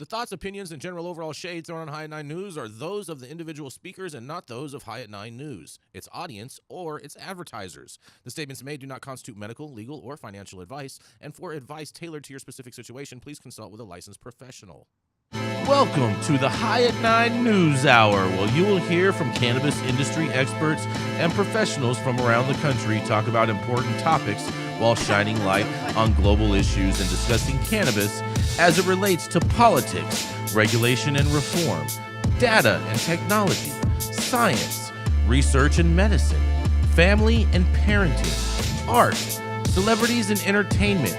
The thoughts, opinions, and general overall shade thrown on High at 9 News are those of the individual speakers and not those of High at 9 News, its audience, or its advertisers. The statements made do not constitute medical, legal, or financial advice, and for advice tailored to your specific situation, please consult with a licensed professional. Welcome to the High at 9 News Hour, where you will hear from cannabis industry experts and professionals from around the country talk about important topics while shining light on global issues and discussing cannabis as it relates to politics, regulation and reform, data and technology, science, research and medicine, family and parenting, art, celebrities and entertainment,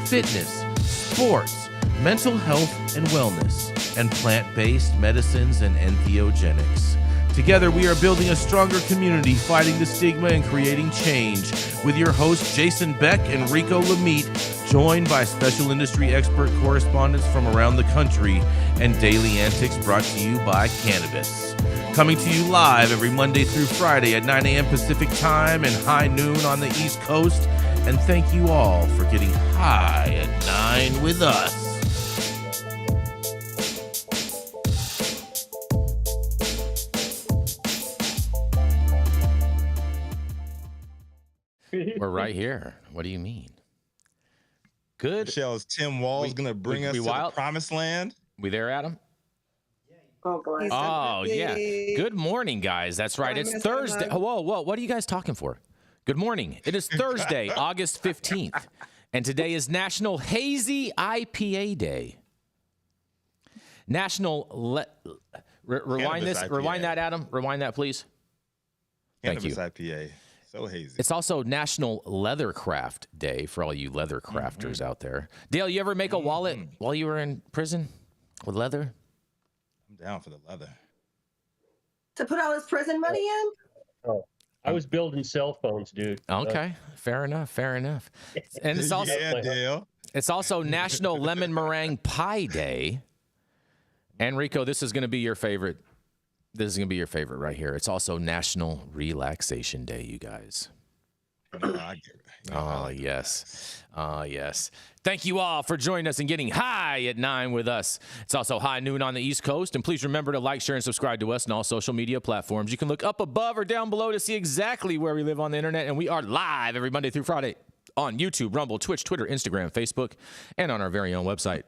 fitness, sports, mental health and wellness, and plant-based medicines and entheogenics. Together, we are building a stronger community, fighting the stigma and creating change. With your hosts, Jason Beck and Rico Lamitte, joined by special industry expert correspondents from around the country, and daily antics brought to you by Cannabis. Coming to you live every Monday through Friday at 9 a.m. Pacific Time and high noon on the East Coast. And thank you all for getting high at 9 with us. We're right here. What do you mean? Good. Rachelle's Tim Wall's going to bring us to the promised land. We there, Adam? Oh, boy. Oh, yeah. Good morning, guys. That's right. It's Thursday. Whoa. What are you guys talking for? Good morning. It is Thursday, August 15th. And today is National Hazy IPA Day. National... Rewind this. IPA. Rewind that, Adam. Rewind that, please. Cannabis IPA. So hazy. It's also National Leathercraft Day for all you leather crafters out there. Dale, you ever make a wallet while you were in prison with leather? I'm down for the leather. To put all his prison money in? Oh, I was building cell phones, dude. Okay, fair enough. And it's also Dale. It's also National Lemon Meringue Pie Day. And Rico, this is going to be your favorite. This is going to be your favorite right here. It's also National Relaxation Day, you guys. Oh, yes. Oh, yes. Thank you all for joining us and getting high at 9 with us. It's also high noon on the East Coast. And please remember to like, share, and subscribe to us on all social media platforms. You can look up above or down below to see exactly where we live on the internet. And we are live every Monday through Friday on YouTube, Rumble, Twitch, Twitter, Instagram, Facebook, and on our very own website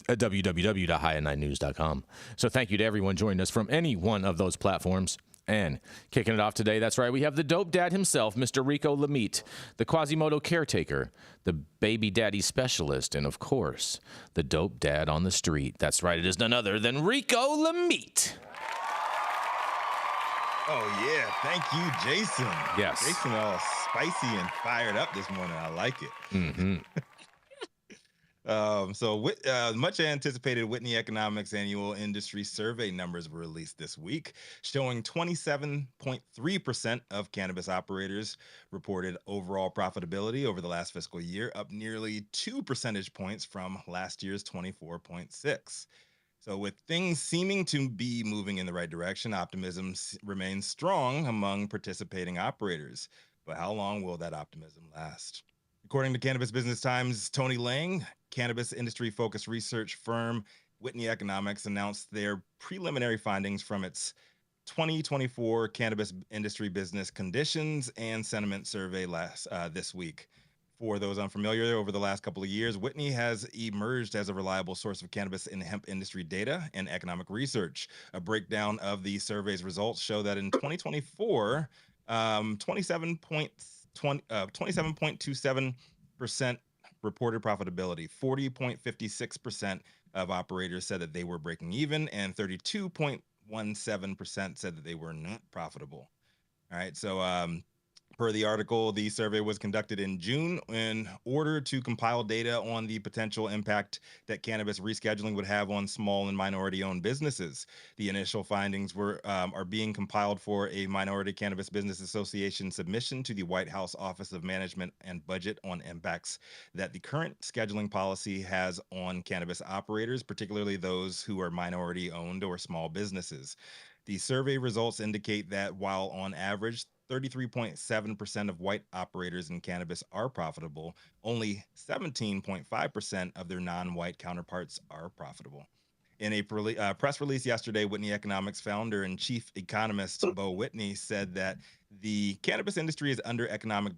at www.highat9news.com. So thank you to everyone joining us from any one of those platforms. And kicking it off today, that's right, we have the dope dad himself, Mr. Rico Lamitte, the Quasimodo caretaker, the baby daddy specialist, and of course, the dope dad on the street. That's right, it is none other than Rico Lamitte. Oh, yeah. Thank you, Jason. Yes. Jason all spicy and fired up this morning. I like it. Mm-hmm. Much anticipated Whitney Economics annual industry survey numbers were released this week, showing 27.3% of cannabis operators reported overall profitability over the last fiscal year, up nearly 2 percentage points from last year's 24.6. So with things seeming to be moving in the right direction, optimism remains strong among participating operators. But how long will that optimism last? According to Cannabis Business Times' Tony Lang, cannabis industry-focused research firm Whitney Economics announced their preliminary findings from its 2024 Cannabis Industry Business Conditions and Sentiment Survey this week. For those unfamiliar, over the last couple of years, Whitney has emerged as a reliable source of cannabis and hemp industry data and economic research. A breakdown of the survey's results show that in 2024, 27.27% reported profitability, 40.56% of operators said that they were breaking even, and 32.17% said that they were not profitable. All right, so per the article, the survey was conducted in June in order to compile data on the potential impact that cannabis rescheduling would have on small and minority-owned businesses. The initial findings are being compiled for a Minority Cannabis Business Association submission to the White House Office of Management and Budget on impacts that the current scheduling policy has on cannabis operators, particularly those who are minority-owned or small businesses. The survey results indicate that while on average 33.7% of white operators in cannabis are profitable, only 17.5% of their non-white counterparts are profitable. In a press release yesterday, Whitney Economics founder and chief economist Bo Whitney said that the cannabis industry is under economic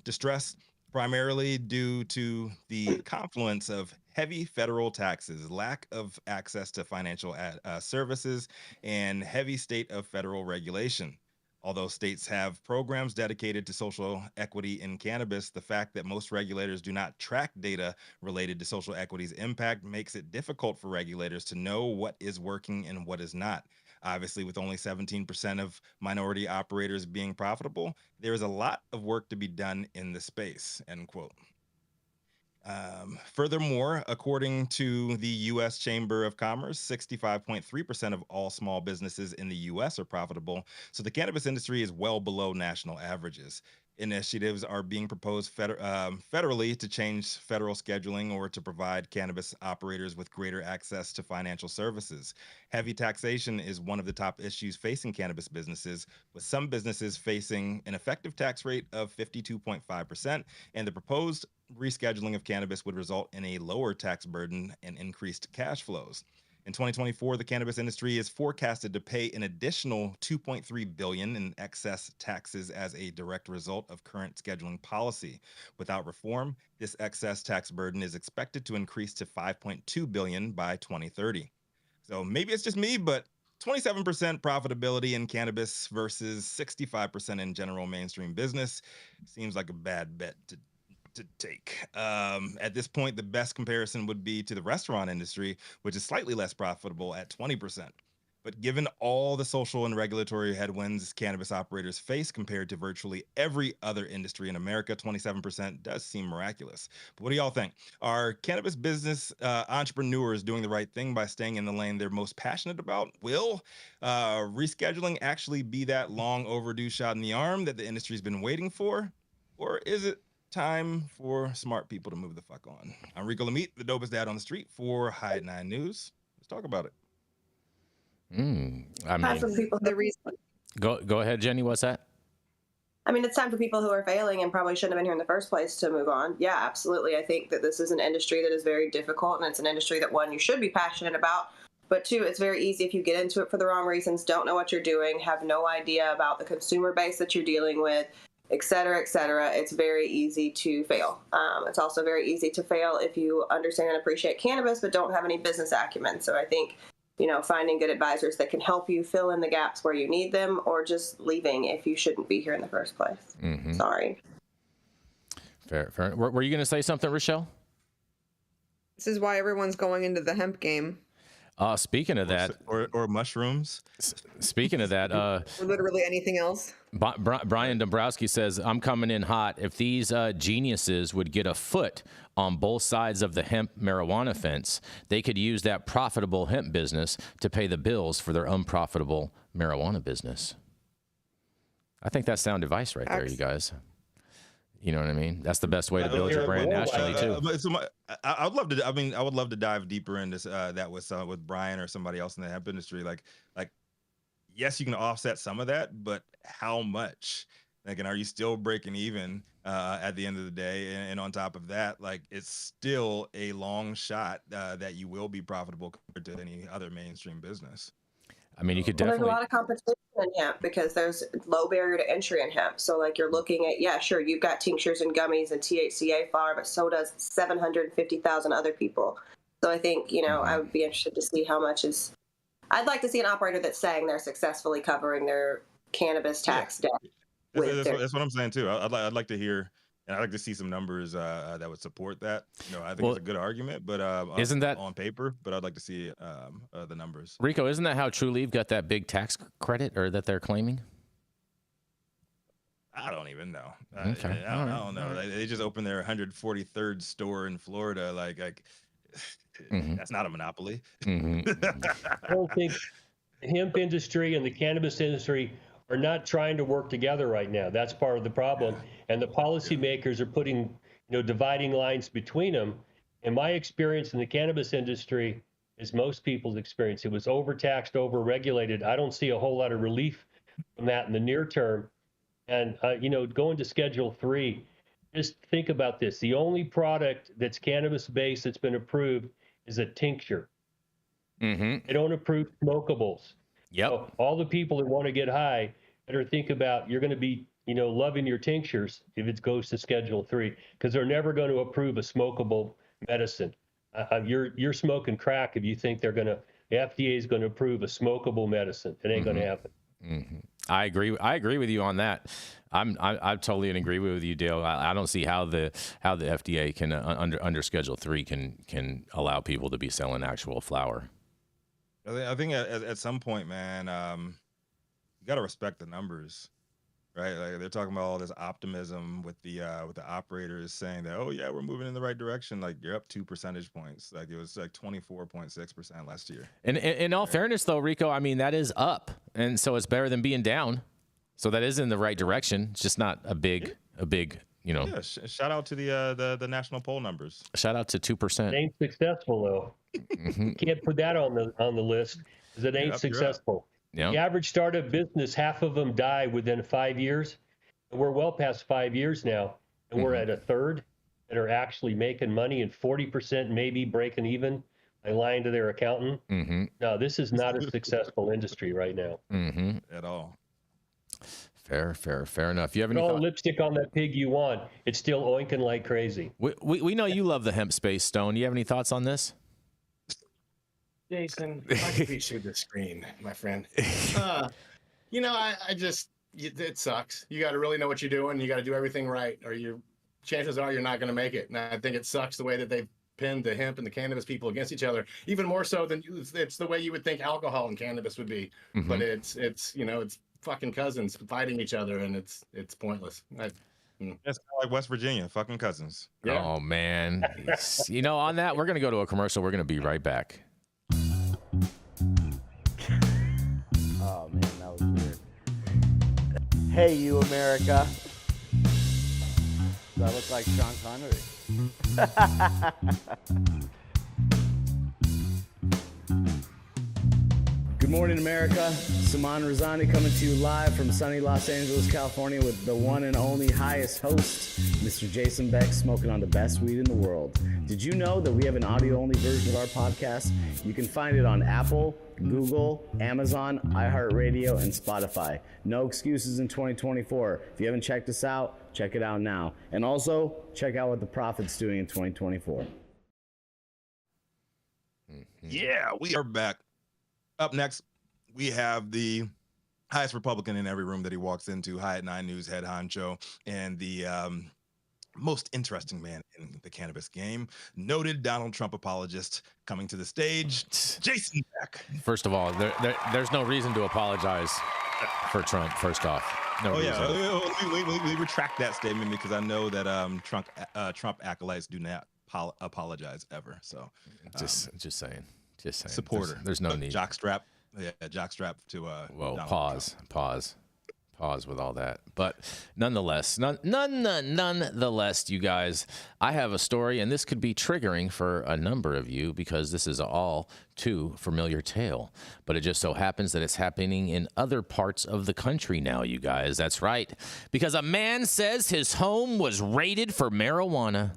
distress, primarily due to the confluence of heavy federal taxes, lack of access to financial services, and heavy state of federal regulation. Although states have programs dedicated to social equity in cannabis, the fact that most regulators do not track data related to social equity's impact makes it difficult for regulators to know what is working and what is not. Obviously, with only 17% of minority operators being profitable, there is a lot of work to be done in the space, end quote. Furthermore, according to the U.S. Chamber of Commerce, 65.3% of all small businesses in the U.S. are profitable, so the cannabis industry is well below national averages. Initiatives are being proposed federally to change federal scheduling or to provide cannabis operators with greater access to financial services. Heavy taxation is one of the top issues facing cannabis businesses, with some businesses facing an effective tax rate of 52.5%, and the proposed rescheduling of cannabis would result in a lower tax burden and increased cash flows. In 2024, the cannabis industry is forecasted to pay an additional $2.3 billion in excess taxes as a direct result of current scheduling policy. Without reform, this excess tax burden is expected to increase to $5.2 billion by 2030. So maybe it's just me, but 27% profitability in cannabis versus 65% in general mainstream business seems like a bad bet to take. At this point, the best comparison would be to the restaurant industry, which is slightly less profitable at 20%. But given all the social and regulatory headwinds cannabis operators face compared to virtually every other industry in America, 27% does seem miraculous. But what do y'all think? Are cannabis business entrepreneurs doing the right thing by staying in the lane they're most passionate about? Will rescheduling actually be that long overdue shot in the arm that the industry's been waiting for? Or is it time for smart people to move the fuck on? I'm Rico Lamitte, the dopest dad on the street for High 9 News. Let's talk about it. I mean, Time for people The reason go ahead, Jenny. What's that? I mean, it's time for people who are failing and probably shouldn't have been here in the first place to move on. Yeah, absolutely. I think that this is an industry that is very difficult, and it's an industry that, one, you should be passionate about, but two, it's very easy if you get into it for the wrong reasons, don't know what you're doing, have no idea about the consumer base that you're dealing with, et cetera, et cetera. It's very easy to fail. It's also very easy to fail if you understand and appreciate cannabis but don't have any business acumen. So I think, finding good advisors that can help you fill in the gaps where you need them, or just leaving if you shouldn't be here in the first place. Mm-hmm. Sorry. Fair. Were you going to say something, Rachelle? this is why everyone's going into the hemp game. Speaking of that, or mushrooms. Speaking of that, Or literally anything else. Brian Dombrowski says, I'm coming in hot. If these geniuses would get a foot on both sides of the hemp marijuana fence, they could use that profitable hemp business to pay the bills for their unprofitable marijuana business. I think that's sound advice right there, you guys. You know what I mean? That's the best way to build your brand nationally too. I would love to. I mean, I would love to dive deeper into that with Brian or somebody else in the hemp industry. Like, yes, you can offset some of that, but how much? Like, and are you still breaking even at the end of the day? And on top of that, like, it's still a long shot that you will be profitable compared to any other mainstream business. I mean, you could definitely. There's a lot of competition in hemp because there's low barrier to entry in hemp. So, like, you're looking at, yeah, sure, you've got tinctures and gummies and THCA flower, but so does 750,000 other people. So I think, I would be interested to see how much is. I'd like to see an operator that's saying they're successfully covering their cannabis tax debt. That's what I'm saying too. I'd like to hear, and I'd like to see some numbers that would support that. I think it's a good argument, but isn't that on paper? But I'd like to see the numbers. Rico, isn't that how Trulieve got that big tax credit, or that they're claiming? I don't even know. Okay. I don't know. They just opened their 143rd store in Florida. Like that's not a monopoly. I don't think the hemp industry and the cannabis industry are not trying to work together right now. That's part of the problem. And the policymakers are putting, dividing lines between them. In my experience in the cannabis industry, is most people's experience, it was overtaxed, overregulated. I don't see a whole lot of relief from that in the near term. And, going to Schedule 3, just think about this. The only product that's cannabis-based that's been approved is a tincture. They don't approve smokables. Yep. So all the people that want to get high better think about, you're going to be, loving your tinctures if it goes to Schedule 3, because they're never going to approve a smokable medicine. You're smoking crack if you think the FDA is going to approve a smokable medicine. It ain't going to happen. Mm-hmm. I agree with you on that. I totally agree with you, Dale. I don't see how the FDA can under Schedule 3 can allow people to be selling actual flower. I think at some point, man, you got to respect the numbers, right? Like they're talking about all this optimism with the operators saying that, oh yeah, we're moving in the right direction. Like you're up 2 percentage points. Like it was like 24.6% last year. And in all fairness, though, Rico, I mean that is up, and so it's better than being down. So that is in the right direction. It's just not a big. Yeah, shout out to the national poll numbers. Shout out to 2%. It ain't successful though. You can't put that on the list because it ain't successful. Yep. The average startup business, half of them die within 5 years. And we're well past 5 years now, and we're at a third that are actually making money, and 40% maybe breaking even by lying to their accountant. No, this is not a successful industry right now. At all. Fair enough. You have any All lipstick on that pig you want. It's still oinking like crazy. We know you love the hemp space, Stone. Do you have any thoughts on this? Jason, I can be through the screen, my friend. It sucks. You got to really know what you're doing. You got to do everything right, or chances are you're not going to make it. And I think it sucks the way that they've pinned the hemp and the cannabis people against each other, even more so than it's the way you would think alcohol and cannabis would be. But it's fucking cousins fighting each other, and it's pointless. It's kind of like West Virginia, fucking cousins. Yeah. Oh man. On that, we're gonna go to a commercial. We're gonna be right back. Oh man, that was weird. Hey, you America. Do I look like Sean Connery? Good morning, America. Saman Razani coming to you live from sunny Los Angeles, California with the one and only highest host, Mr. Jason Beck, smoking on the best weed in the world. Did you know that we have an audio-only version of our podcast? You can find it on Apple, Google, Amazon, iHeartRadio, and Spotify. No excuses in 2024. If you haven't checked us out, check it out now. And also, check out what the Prophet's doing in 2024. Yeah, we are back. Up next, we have the highest Republican in every room that he walks into, High at 9 News head honcho, and the most interesting man in the cannabis game, noted Donald Trump apologist, coming to the stage, Jason Beck. First of all, there's no reason to apologize for Trump, first off. No reason. Yeah, we retract that statement because I know that Trump acolytes do not apologize ever. So just saying. Supporter. There's no need. Jockstrap. Yeah, jockstrap to Whoa, pause with all that. But nonetheless, you guys, I have a story, and this could be triggering for a number of you because this is all too familiar tale. But it just so happens that it's happening in other parts of the country now, you guys. That's right. Because a man says his home was raided for marijuana,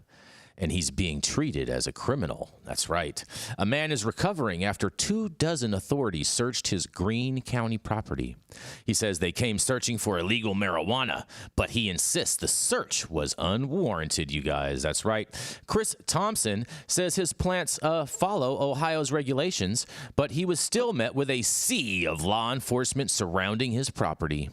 and he's being treated as a criminal. That's right. A man is recovering after 24 authorities searched his Greene County property. He says they came searching for illegal marijuana, but he insists the search was unwarranted, you guys. That's right. Chris Thompson says his plants follow Ohio's regulations, but he was still met with a sea of law enforcement surrounding his property.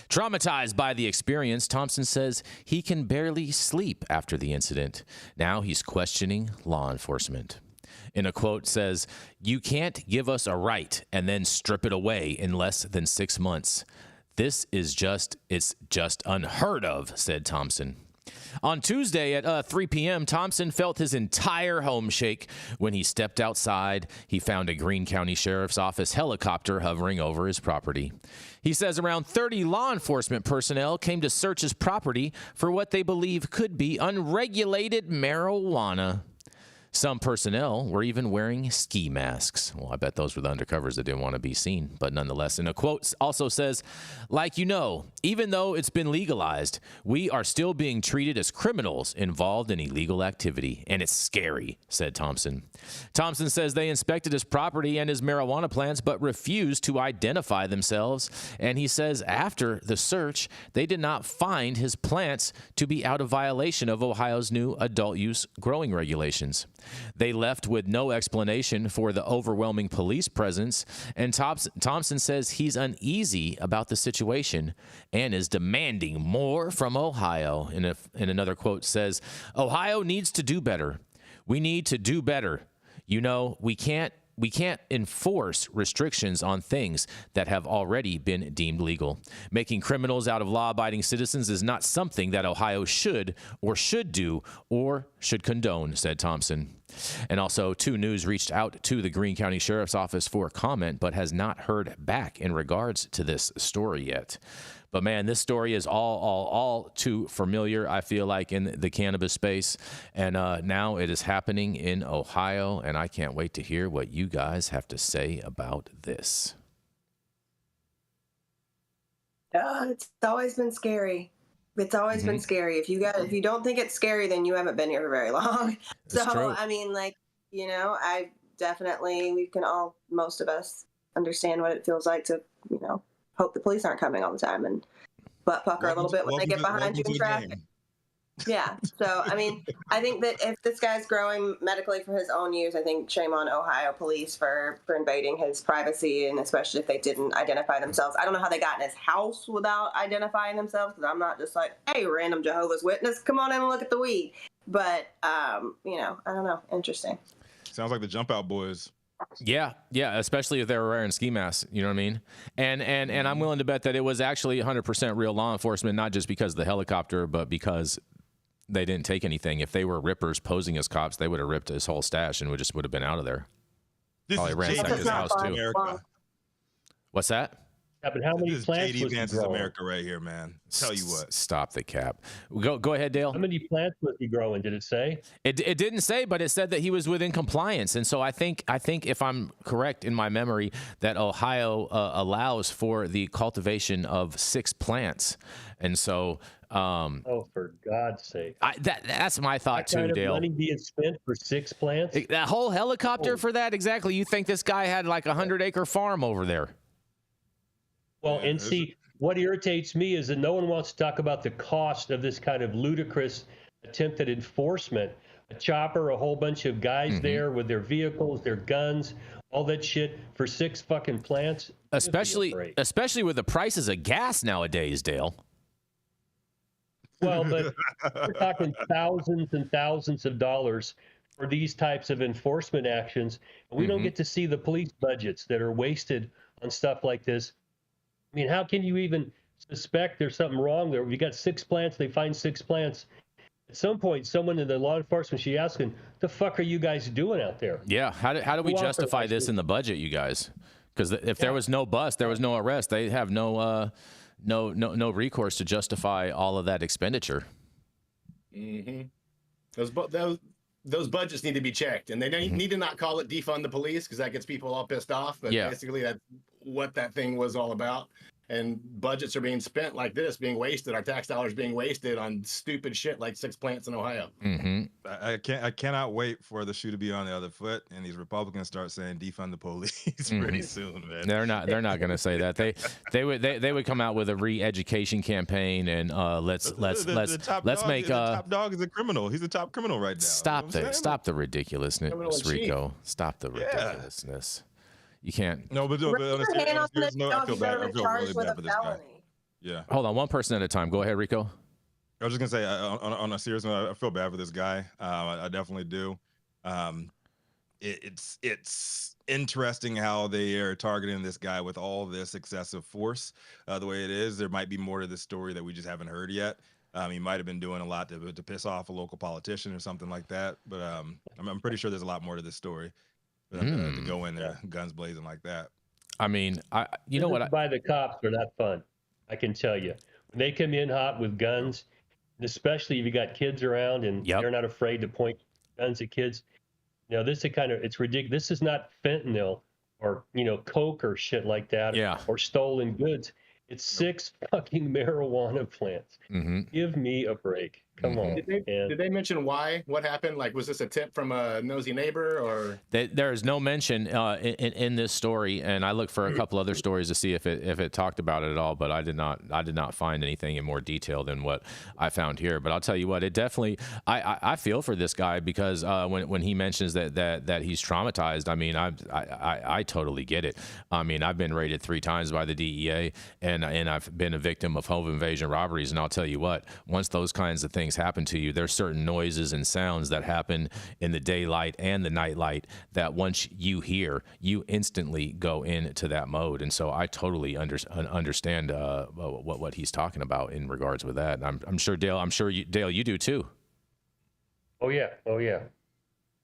Traumatized by the experience, Thompson says he can barely sleep after the incident. Now he's questioning law enforcement. In a quote says, "You can't give us a right and then strip it away in less than 6 months. It's just unheard of," said Thompson. On Tuesday at 3 p.m., Thompson felt his entire home shake. When he stepped outside, he found a Greene County Sheriff's Office helicopter hovering over his property. He says around 30 law enforcement personnel came to search his property for what they believe could be unregulated marijuana. Some personnel were even wearing ski masks. Well, I bet those were the undercovers that didn't want to be seen, but nonetheless. And a quote also says, like, even though it's been legalized, we are still being treated as criminals involved in illegal activity, and it's scary, said Thompson. Thompson says they inspected his property and his marijuana plants, but refused to identify themselves. And he says after the search, they did not find his plants to be out of violation of Ohio's new adult use growing regulations. They left with no explanation for the overwhelming police presence, and Thompson says he's uneasy about the situation and is demanding more from Ohio. In another quote says, Ohio needs to do better. We need to do better. We can't enforce restrictions on things that have already been deemed legal. Making criminals out of law-abiding citizens is not something that Ohio should do or should condone, said Thompson. And also, 2 News reached out to the Greene County Sheriff's Office for comment, but has not heard back in regards to this story yet. But man, this story is all too familiar, I feel like, in the cannabis space. And now it is happening in Ohio, and I can't wait to hear what you guys have to say about this. It's always been scary. It's always been scary. If you don't think it's scary, then you haven't been here for very long. That's true. I mean, I definitely, most of us understand what it feels like to, hope the police aren't coming all the time and butt pucker a little bit when they get behind you in traffic. Yeah. So, I mean, I think that if this guy's growing medically for his own use, I think shame on Ohio police for invading his privacy, and especially if they didn't identify themselves. I don't know how they got in his house without identifying themselves, because I'm not just like, hey, random Jehovah's Witness, come on in and look at the weed. But, I don't know. Interesting. Sounds like the Jump Out Boys. Yeah, especially if they were wearing ski masks, you know what I mean? And I'm willing to bet that it was actually 100% real law enforcement, not just because of the helicopter, but because they didn't take anything. If they were rippers posing as cops, they would have ripped his whole stash and would have been out of there. Probably ransacked his house too. America. What's that? Yeah, but how many This is plants JD was he Vance's growing? America right here, man. Tell you what. Stop the cap. Go ahead, Dale. How many plants was he growing? Did it say? It didn't say, but it said that he was within compliance. And so I think if I'm correct in my memory, that Ohio allows for the cultivation of 6 plants. And so Oh, for God's sake. That's my thought That kind too, of Dale. money being spent for 6 plants? That whole helicopter for that, exactly. You think this guy had like a 100-acre farm over there? Well, and see, what irritates me is that no one wants to talk about the cost of this kind of ludicrous attempt at enforcement. A chopper, a whole bunch of guys there with their vehicles, their guns, all that shit for 6 fucking plants. Especially with the prices of gas nowadays, Dale. Well, but we're talking thousands and thousands of dollars for these types of enforcement actions. And we don't get to see the police budgets that are wasted on stuff like this. I mean, how can you even suspect there's something wrong there? You got 6 plants, they find 6 plants. At some point, someone in the law enforcement should be asking, the fuck are you guys doing out there? Yeah, how do we justify this in the budget, you guys? Because if there was no bust, there was no arrest, they have no recourse to justify all of that expenditure. Those budgets need to be checked, and they need to not call it defund the police, because that gets people all pissed off. But basically, that's what that thing was all about. And budgets are being spent like this, being wasted. Our tax dollars being wasted on stupid shit like 6 plants in Ohio. I cannot wait for the shoe to be on the other foot, and these Republicans start saying defund the police pretty soon, man. They're not going to say that. They would come out with a re-education campaign and let's make the top dog is a criminal. He's the top criminal right now. Stop the ridiculousness, Rico. Stop the ridiculousness. You can't. No, but on a serious note, I feel bad. I feel really bad for this guy. Yeah. Hold on, one person at a time. Go ahead, Rico. I was just gonna say, on a serious note, I feel bad for this guy. I definitely do. It's interesting how they are targeting this guy with all this excessive force. The way it is, there might be more to this story that we just haven't heard yet. He might have been doing a lot to piss off a local politician or something like that. But I'm pretty sure there's a lot more to this story. To go in there, guns blazing like that. I mean, you know what? By the cops are not fun. I can tell you. When they come in hot with guns, and especially if you got kids around and they're not afraid to point guns at kids, This is it's ridiculous. This is not fentanyl or, coke or shit like that. Yeah. Or stolen goods. It's 6 fucking marijuana plants. Mm-hmm. Give me a break. Come on. Did they mention why? What happened? Like, was this a tip from a nosy neighbor, or? There is no mention in this story, and I looked for a couple other stories to see if it talked about it at all, but I did not find anything in more detail than what I found here. But I'll tell you what, it definitely I feel for this guy, because when he mentions that he's traumatized, I mean, I totally get it. I mean, I've been raided 3 times by the DEA, and I've been a victim of home invasion robberies, and I'll tell you what, once those kinds of things happen to you, there's certain noises and sounds that happen in the daylight and the nightlight that once you hear, you instantly go into that mode. And so I totally understand what he's talking about in regards with that. And I'm sure Dale, Dale, you do too. Oh yeah.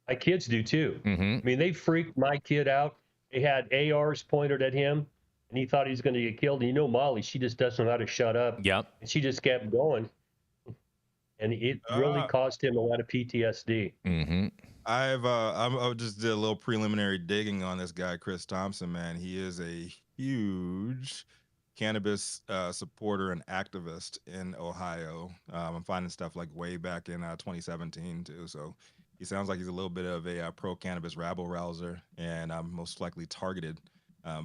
My kids do too. Mm-hmm. I mean, they freaked my kid out. They had ARs pointed at him, and he thought he was going to get killed. And Molly, she just doesn't know how to shut up. Yep. And she just kept going. And it really caused him a lot of PTSD. Mm-hmm. I just did a little preliminary digging on this guy, Chris Thompson, man. He is a huge cannabis supporter and activist in Ohio. I'm finding stuff like way back in 2017 too. So he sounds like he's a little bit of a pro-cannabis rabble-rouser, and most likely targeted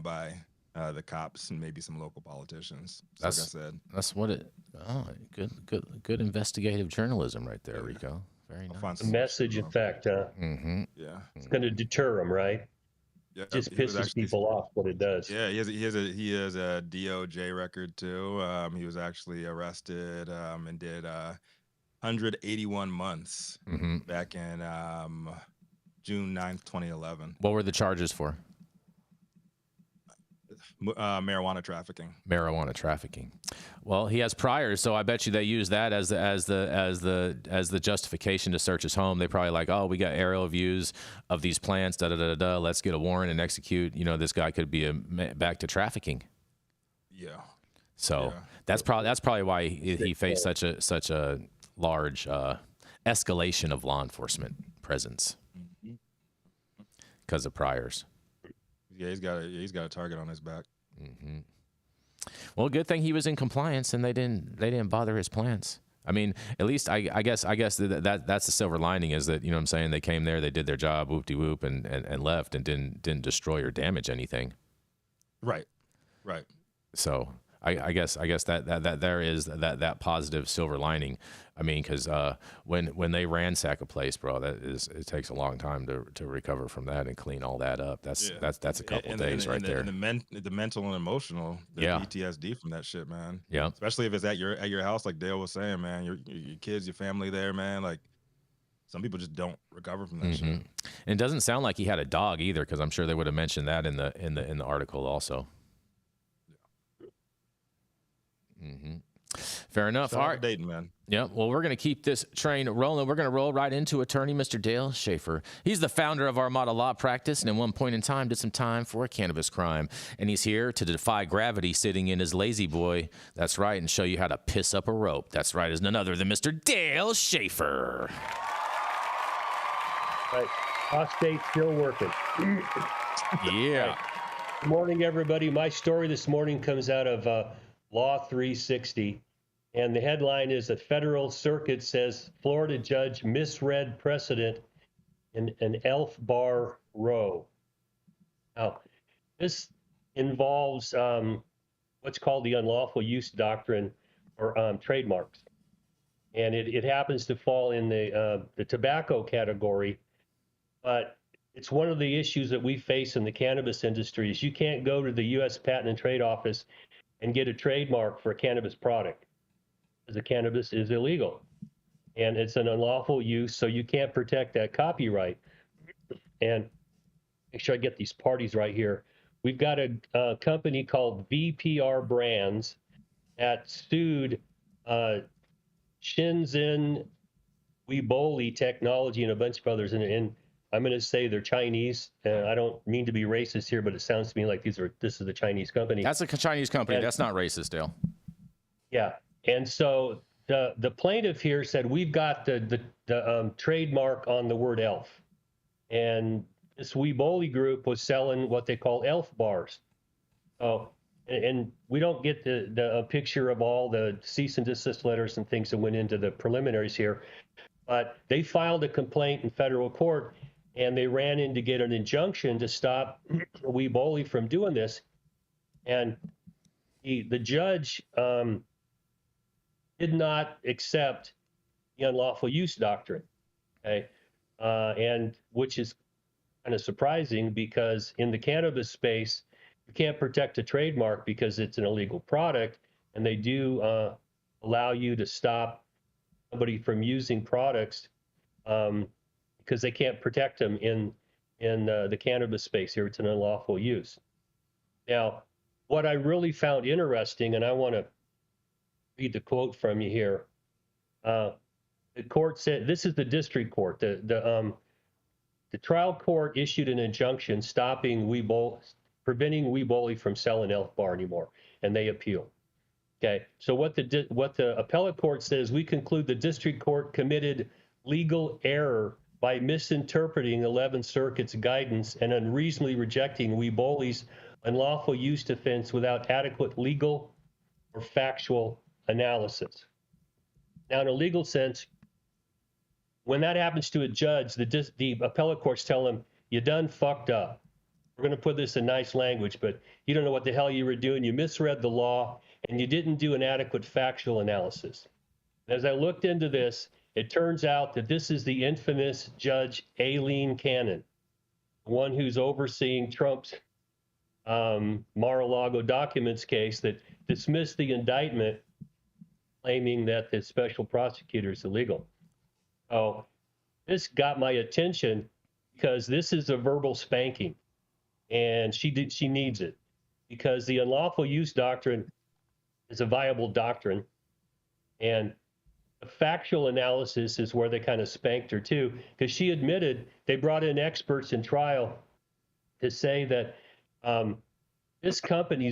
by the cops and maybe some local politicians. So like I said, that's what it. Oh, good investigative journalism right there, Rico. Very nice. The message effect, huh? Mm-hmm. Yeah, it's going to deter them, right? Yeah, it just pisses people off. What it does. Yeah, he has a DOJ record too. He was actually arrested and did 181 months back in June 9th, 2011. What were the charges for? Marijuana trafficking. Marijuana trafficking. Well, he has priors, so I bet you they use that as the justification to search his home. They probably like, oh, we got aerial views of these plants. Da da da da. Let's get a warrant and execute. This guy could be back to trafficking. Yeah. So that's probably why he faced such a large escalation of law enforcement presence because of priors. Yeah, he's got a target on his back. Mm-hmm. Well, good thing he was in compliance and they didn't bother his plants. I mean, at least I guess that's the silver lining, is that, what I'm saying, they came there, they did their job, whoop-de-whoop, and left and didn't destroy or damage anything. Right. So I guess that there is that positive silver lining. I mean, because when they ransack a place, bro, it takes a long time to recover from that and clean all that up. That's a couple days right there. And the mental and emotional, PTSD from that shit, man. Yeah. Especially if it's at your house, like Dale was saying, man. Your kids, your family there, man. Like, some people just don't recover from that shit. And it doesn't sound like he had a dog either, because I'm sure they would have mentioned that in the article also. Mm-hmm. Fair enough. All right, dating, man. Yeah. Well, we're going to keep this train rolling. We're going to roll right into attorney Mr. Dale Schafer. He's the founder of Armada Law Practice, and at one point in time did some time for a cannabis crime. And he's here to defy gravity, sitting in his lazy boy. That's right, and show you how to piss up a rope. That's right, is none other than Mr. Dale Schafer. Right. Prostate still working. Yeah. Good morning, everybody. My story this morning comes out of Law 360, and the headline is that Federal Circuit says Florida judge misread precedent in an Elf Bar Row. Now, this involves what's called the unlawful use doctrine, or trademarks, and it happens to fall in the tobacco category, but it's one of the issues that we face in the cannabis industry. Is you can't go to the U.S. Patent and Trade Office and get a trademark for a cannabis product, because the cannabis is illegal and it's an unlawful use, so you can't protect that copyright. And make sure I get these parties right here. We've got a company called VPR Brands that sued Shenzhen Weiboli Technology and a bunch of others, and I'm going to say they're Chinese. I don't mean to be racist here, but it sounds to me like this is a Chinese company. That's a Chinese company. And that's not racist, Dale. Yeah. And so the plaintiff here said, we've got the trademark on the word elf. and this Weeboli group was selling what they call elf bars. Oh, and we don't get a picture of all the cease and desist letters and things that went into the preliminaries here, but they filed a complaint in federal court, and they ran in to get an injunction to stop Weeboli from doing this. And the judge did not accept the unlawful use doctrine, okay? And which is kind of surprising, because in the cannabis space, you can't protect a trademark because it's an illegal product, and they do allow you to stop somebody from using products because they can't protect them in the cannabis space here. It's an unlawful use. Now, what I really found interesting, and I want to read the quote from you here. The court said, this is the district court. The trial court issued an injunction preventing Weeboli from selling Elf Bar anymore, and they appealed. Okay, so what the appellate court says, we conclude the district court committed legal error by misinterpreting 11th Circuit's guidance and unreasonably rejecting Weeboli's unlawful use defense without adequate legal or factual analysis. Now, in a legal sense, when that happens to a judge, the appellate courts tell him, you done fucked up. We're going to put this in nice language, but you don't know what the hell you were doing. You misread the law, and you didn't do an adequate factual analysis. As I looked into this, it turns out that this is the infamous Judge Aileen Cannon, the one who's overseeing Trump's Mar-a-Lago documents case that dismissed the indictment, claiming that the special prosecutor is illegal. Oh, this got my attention because this is a verbal spanking, and she needs it, because the unlawful use doctrine is a viable doctrine, and the factual analysis is where they kind of spanked her too, because she admitted they brought in experts in trial to say that this company,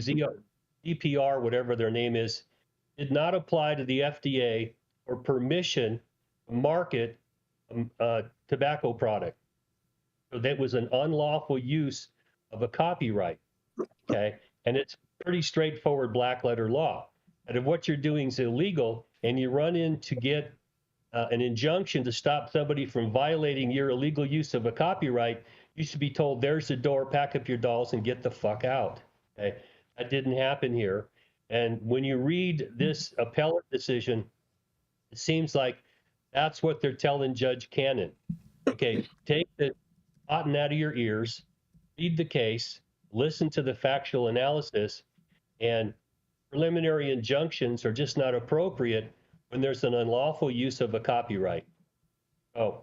DPR, whatever their name is, did not apply to the FDA for permission to market a tobacco product. So that was an unlawful use of a copyright, okay? And it's pretty straightforward black letter law. And if what you're doing is illegal and you run in to get an injunction to stop somebody from violating your illegal use of a copyright, you should be told, there's the door, pack up your dolls and get the fuck out, okay? That didn't happen here. And when you read this appellate decision, it seems like that's what they're telling Judge Cannon. Okay, take the cotton out of your ears, read the case, listen to the factual analysis, and preliminary injunctions are just not appropriate when there's an unlawful use of a copyright. Oh,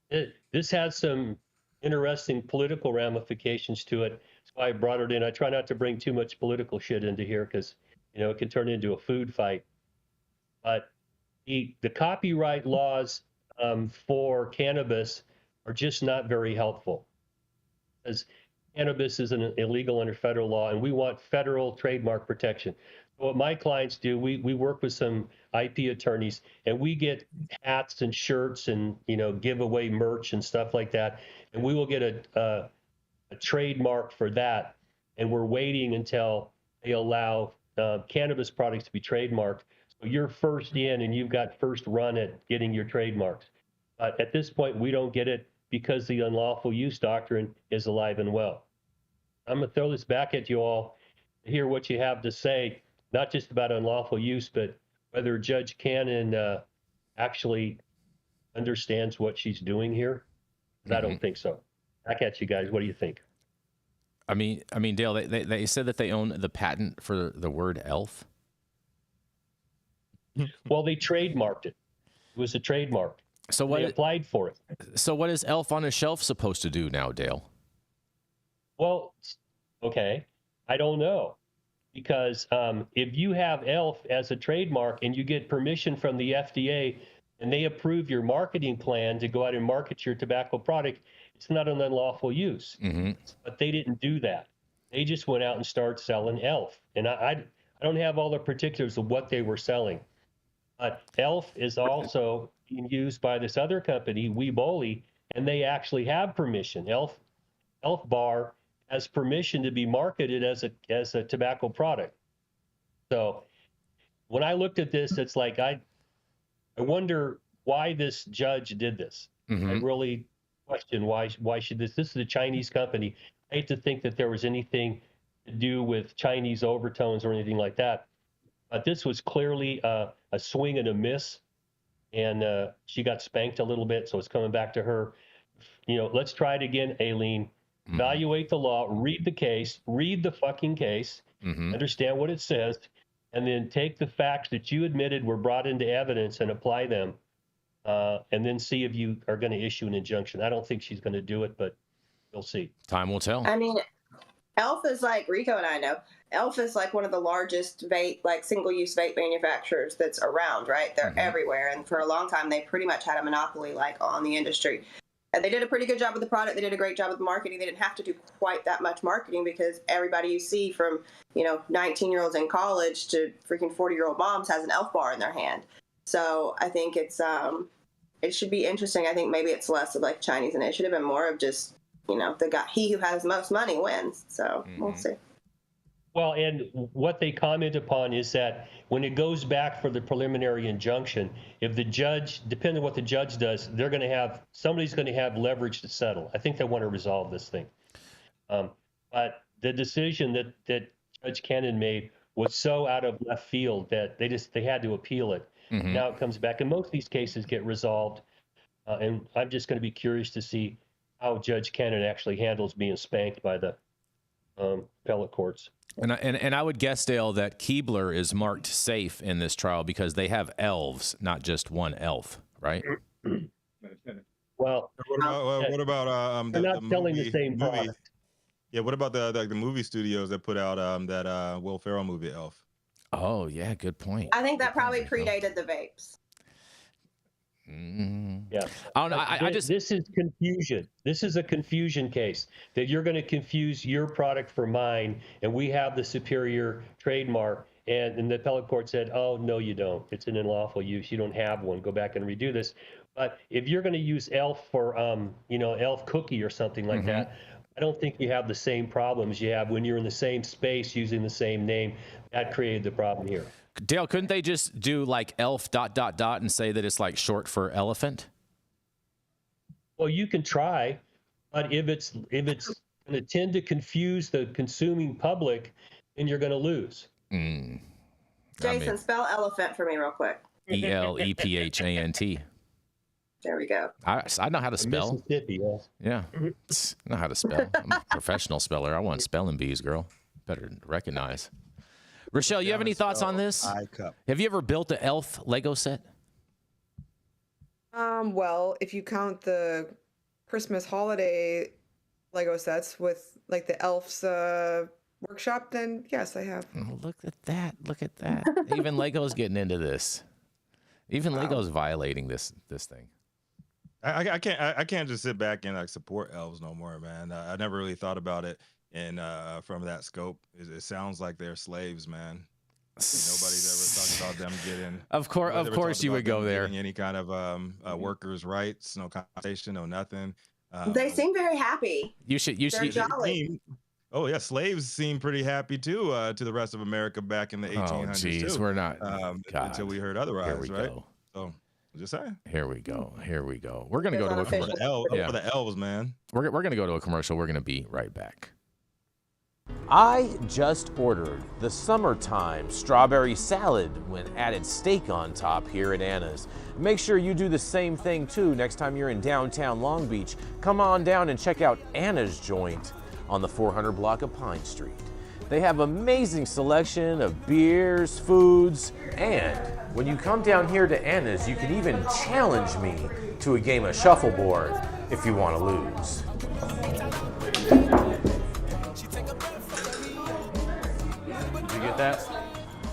this has some interesting political ramifications to it. That's why I brought it in. I try not to bring too much political shit into here because, you know, it can turn into a food fight. But the copyright laws for cannabis are just not very helpful, because cannabis is illegal under federal law, and we want federal trademark protection. What my clients do, we work with some IP attorneys, and we get hats and shirts and, you know, give away merch and stuff like that, and we will get a trademark for that, and we're waiting until they allow cannabis products to be trademarked. So you're first in, and you've got first run at getting your trademarks. But at this point, we don't get it because the unlawful use doctrine is alive and well. I'm going to throw this back at you all to hear what you have to say, not just about unlawful use, but whether Judge Cannon actually understands what she's doing here. I don't think so. Back at you guys. What do you think? I mean, Dale, they said that they own the patent for the word elf. Well, they trademarked it. It was a trademark. So what? They applied for it. So what is elf on a shelf supposed to do now, Dale? Well, okay, I don't know, because if you have elf as a trademark and you get permission from the FDA and they approve your marketing plan to go out and market your tobacco product, it's not an unlawful use. But they didn't do that. They just went out and started selling elf. And I don't have all the particulars of what they were selling. But elf is also being used by this other company, Weeboli, and they actually have permission. Elf Bar has permission to be marketed as a tobacco product. So when I looked at this, it's like I wonder why this judge did this. Mm-hmm. I really question why should this is a Chinese company. I hate to think that there was anything to do with Chinese overtones or anything like that. But this was clearly a swing and a miss, and she got spanked a little bit, so it's coming back to her. Let's try it again, Aileen. Mm-hmm. Evaluate the law, read the case, read the fucking case, Mm-hmm. understand what it says, and then take the facts that you admitted were brought into evidence and apply them, and then see if you are going to issue an injunction. I don't think she's going to do it, but we'll see. Time will tell. I mean, Elf is like, Rico and I know, Elf is like one of the largest vape, like single-use vape manufacturers that's around, right? They're everywhere. And for a long time, they pretty much had a monopoly like on the industry. And they did a pretty good job with the product. They did a great job with the marketing. They didn't have to do quite that much marketing because everybody you see from, 19-year-olds in college to freaking 40-year-old moms has an Elf bar in their hand. So I think it should be interesting. I think maybe it's less of like Chinese initiative and more of just, he who has most money wins. So we'll see. Well, and what they comment upon is that when it goes back for the preliminary injunction, if the judge, depending on what the judge does, somebody's going to have leverage to settle. I think they want to resolve this thing. But the decision that Judge Cannon made was so out of left field that they had to appeal it. Mm-hmm. Now it comes back, and most of these cases get resolved. And I'm just going to be curious to see how Judge Cannon actually handles being spanked by the appellate courts. And I would guess, Dale, that Keebler is marked safe in this trial because they have elves, not just one elf, right? Well, what about they're not selling the same movie? product. Yeah, what about the movie studios that put out that Will Ferrell movie Elf? Oh yeah, good point. I think that probably predated the vapes. Yeah, I don't know. This is confusion. This is a confusion case that you're going to confuse your product for mine, and we have the superior trademark. And the appellate court said, "Oh no, you don't. It's an unlawful use. You don't have one. Go back and redo this." But if you're going to use Elf for, Elf cookie or something like that, I don't think you have the same problems you have when you're in the same space using the same name. That created the problem here. Dale, couldn't they just do like elf ... and say that it's like short for elephant? Well, you can try, but if it's going to tend to confuse the consuming public, then you're going to lose. Jason, spell elephant for me real quick. ELEPHANT. There we go. I know how to spell. Mississippi, yes. Yeah, I know how to spell. I'm a professional speller. I want spelling bees, girl. Better recognize. Rachelle, you have any thoughts on this? Have you ever built an elf Lego set? Well, if you count the Christmas holiday Lego sets with like the elves workshop, then yes, I have. Oh, look at that. Look at that. Even Lego's getting into this. Even Lego's violating this thing. I can't just sit back and like support elves no more, man. I never really thought about it. And from that scope, it sounds like they're slaves, man. Nobody's ever talked about them getting. Of course, you would go there. Any kind of workers' rights, no compensation, no nothing. They seem very happy. You should. They're jolly. Oh yeah, slaves seem pretty happy too to the rest of America back in the 1800s. Oh jeez, we're not. Until we heard otherwise, right? Go. So just saying. Here we go. We're gonna go to a commercial. For the elves, man. We're gonna go to a commercial. We're gonna be right back. I just ordered the summertime strawberry salad when added steak on top here at Anna's. Make sure you do the same thing too next time you're in downtown Long Beach. Come on down and check out Anna's joint on the 400 block of Pine Street. They have amazing selection of beers, foods, and when you come down here to Anna's, you can even challenge me to a game of shuffleboard if you want to lose. That.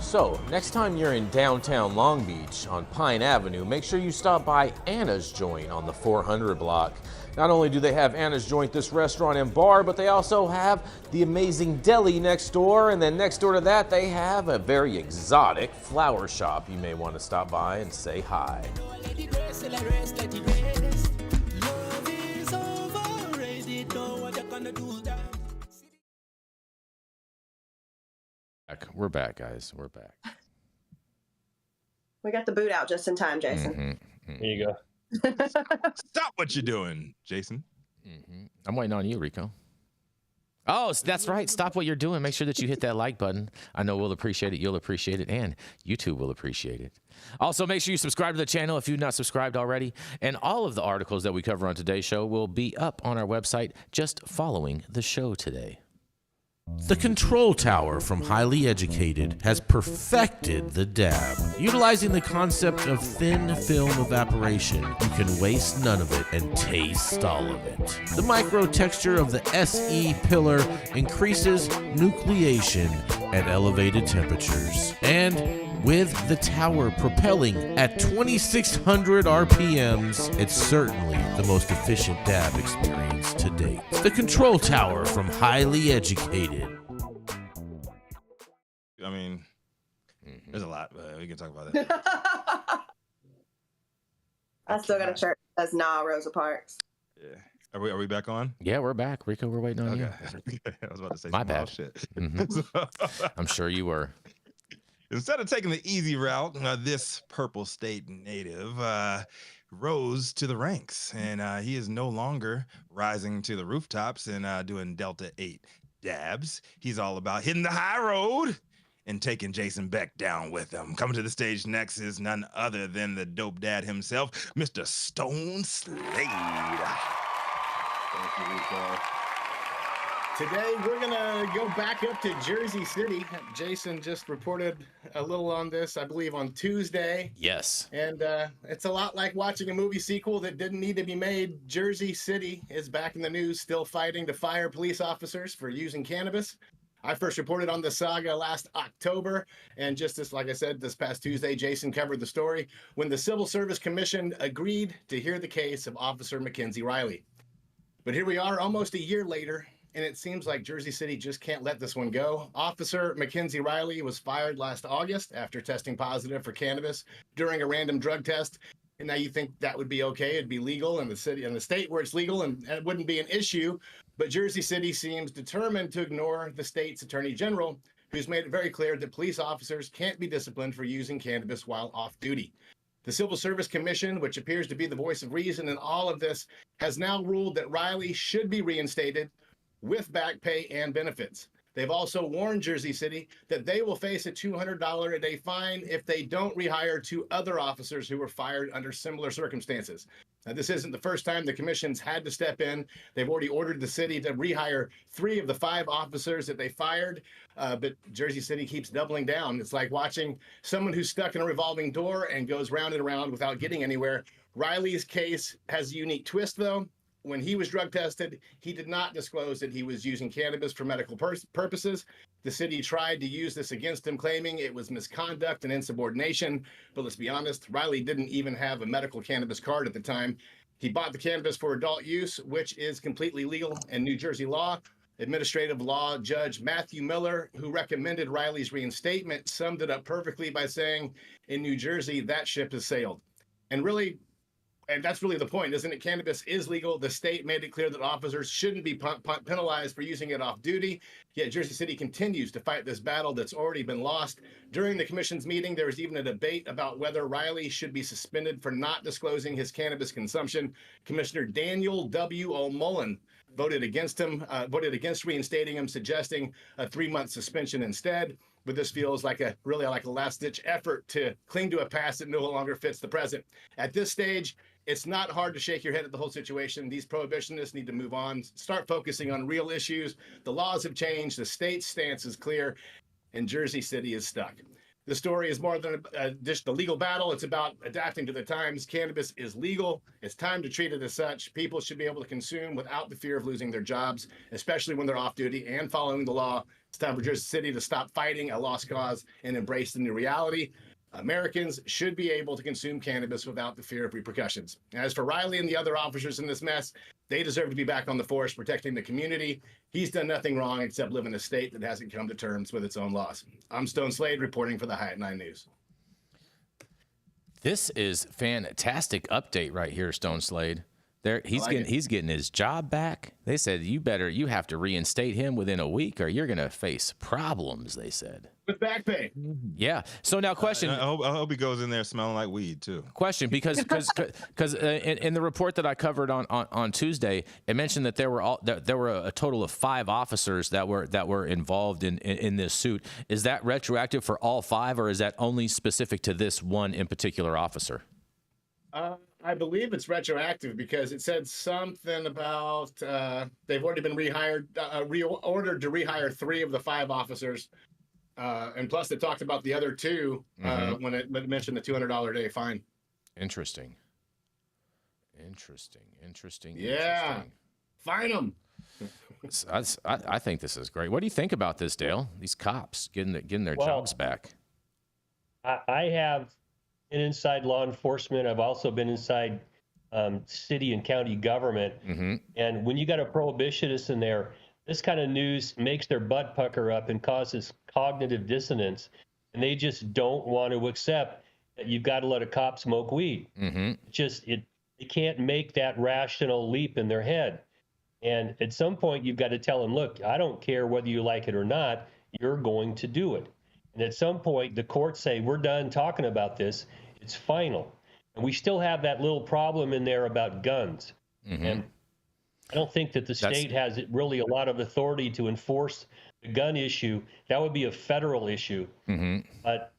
So, next time you're in downtown Long Beach on Pine Avenue, make sure you stop by Anna's Joint on the 400 block. Not only do they have Anna's Joint, this restaurant and bar, but they also have the amazing deli next door, and then next door to that they have a very exotic flower shop. You may want to stop by and say hi. We're back, guys. We're back. We got the boot out just in time, Jason. Mm-hmm. There you go. Stop what you're doing, Jason. Mm-hmm. I'm waiting on you, Rico. Oh, that's right. Stop what you're doing. Make sure that you hit that like button. I know we'll appreciate it. You'll appreciate it. And YouTube will appreciate it. Also, make sure you subscribe to the channel if you've not subscribed already. And all of the articles that we cover on today's show will be up on our website just following the show today. The control tower from Highly Educated has perfected the dab. Utilizing the concept of thin film evaporation, you can waste none of it and taste all of it. The micro texture of the SE pillar increases nucleation at elevated temperatures. And with the tower propelling at 2,600 RPMs, it's certainly the most efficient dab experience to date. The control tower from Highly Educated. I mean, there's a lot, but we can talk about that. I still got a shirt that says "Nah, Rosa Parks." Yeah. Are we back on? Yeah, we're back. Rico, we're waiting on you. I was about to say My some bad. wild shit. Mhm. I'm sure you were. Instead of taking the easy route, this Purple State native rose to the ranks, and he is no longer rising to the rooftops and doing Delta 8 dabs. He's all about hitting the high road and taking Jason Beck down with him. Coming to the stage next is none other than the dope dad himself, Mr. Stone Slade. Thank you, Rico. Today, we're going to go back up to Jersey City. Jason just reported a little on this, I believe, on Tuesday. Yes. And it's a lot like watching a movie sequel that didn't need to be made. Jersey City is back in the news, still fighting to fire police officers for using cannabis. I first reported on the saga last October, and just as, like I said, this past Tuesday, Jason covered the story when the Civil Service Commission agreed to hear the case of Officer Mackenzie Riley. But here we are almost a year later, and it seems like Jersey City just can't let this one go. Officer Mackenzie Riley was fired last August after testing positive for cannabis during a random drug test. And now you think that would be okay, it'd be legal in the city, in the state where it's legal, and it wouldn't be an issue. But Jersey City seems determined to ignore the state's attorney general, who's made it very clear that police officers can't be disciplined for using cannabis while off duty. The Civil Service Commission, which appears to be the voice of reason in all of this, has now ruled that Riley should be reinstated with back pay and benefits. They've also warned Jersey City that they will face a $200 a day fine if they don't rehire two other officers who were fired under similar circumstances. Now, this isn't the first time the commission's had to step in. They've already ordered the city to rehire 3 of the 5 officers that they fired, but Jersey City keeps doubling down. It's like watching someone who's stuck in a revolving door and goes round and around without getting anywhere. Riley's case has a unique twist, though. When he was drug tested, he did not disclose that he was using cannabis for medical purposes. The city tried to use this against him, claiming it was misconduct and insubordination. But let's be honest, Riley didn't even have a medical cannabis card at the time. He bought the cannabis for adult use, which is completely legal in New Jersey law. Administrative law judge Matthew Miller, who recommended Riley's reinstatement, summed it up perfectly by saying, in New Jersey, that ship has sailed. And that's really the point, isn't it? Cannabis is legal. The state made it clear that officers shouldn't be penalized for using it off duty. Yet Jersey City continues to fight this battle that's already been lost. During the commission's meeting, there was even a debate about whether Riley should be suspended for not disclosing his cannabis consumption. Commissioner Daniel W. O'Mullen voted against reinstating him, suggesting a 3-month suspension instead. But this feels like a last-ditch effort to cling to a past that no longer fits the present. At this stage, it's not hard to shake your head at the whole situation. These prohibitionists need to move on, start focusing on real issues. The laws have changed, the state's stance is clear, and Jersey City is stuck. The story is more than just the legal battle. It's about adapting to the times. Cannabis is legal. It's time to treat it as such. People should be able to consume without the fear of losing their jobs, especially when they're off duty and following the law. It's time for Jersey City to stop fighting a lost cause and embrace the new reality. Americans should be able to consume cannabis without the fear of repercussions. As for Riley and the other officers in this mess, they deserve to be back on the force protecting the community. He's done nothing wrong except live in a state that hasn't come to terms with its own laws. I'm Stone Slade reporting for the High at 9 News. This is fantastic update right here, Stone Slade. He's getting his job back. They said you have to reinstate him within a week or you're gonna face problems, they said. With back pay. Yeah. So now question. I hope he goes in there smelling like weed too. Question, because in the report that I covered on Tuesday, it mentioned that there were a total of 5 officers that were involved in this suit. Is that retroactive for all 5, or is that only specific to this one in particular officer? I believe it's retroactive because it said something about they've already been reordered to rehire 3 of the 5 officers. And plus, they talked about the other 2 when it mentioned the $200 a day fine. Interesting. Yeah, fine them. I think this is great. What do you think about this, Dale? These cops getting their jobs back. I have been inside law enforcement. I've also been inside city and county government. And when you got a prohibitionist in there, this kind of news makes their butt pucker up and causes cognitive dissonance. And they just don't want to accept that you've got to let a cop smoke weed. They can't make that rational leap in their head. And at some point, you've got to tell them, look, I don't care whether you like it or not, you're going to do it. And at some point, the courts say, we're done talking about this. It's final. And we still have that little problem in there about guns. And I don't think that the state has really a lot of authority to enforce the gun issue. That would be a federal issue. But,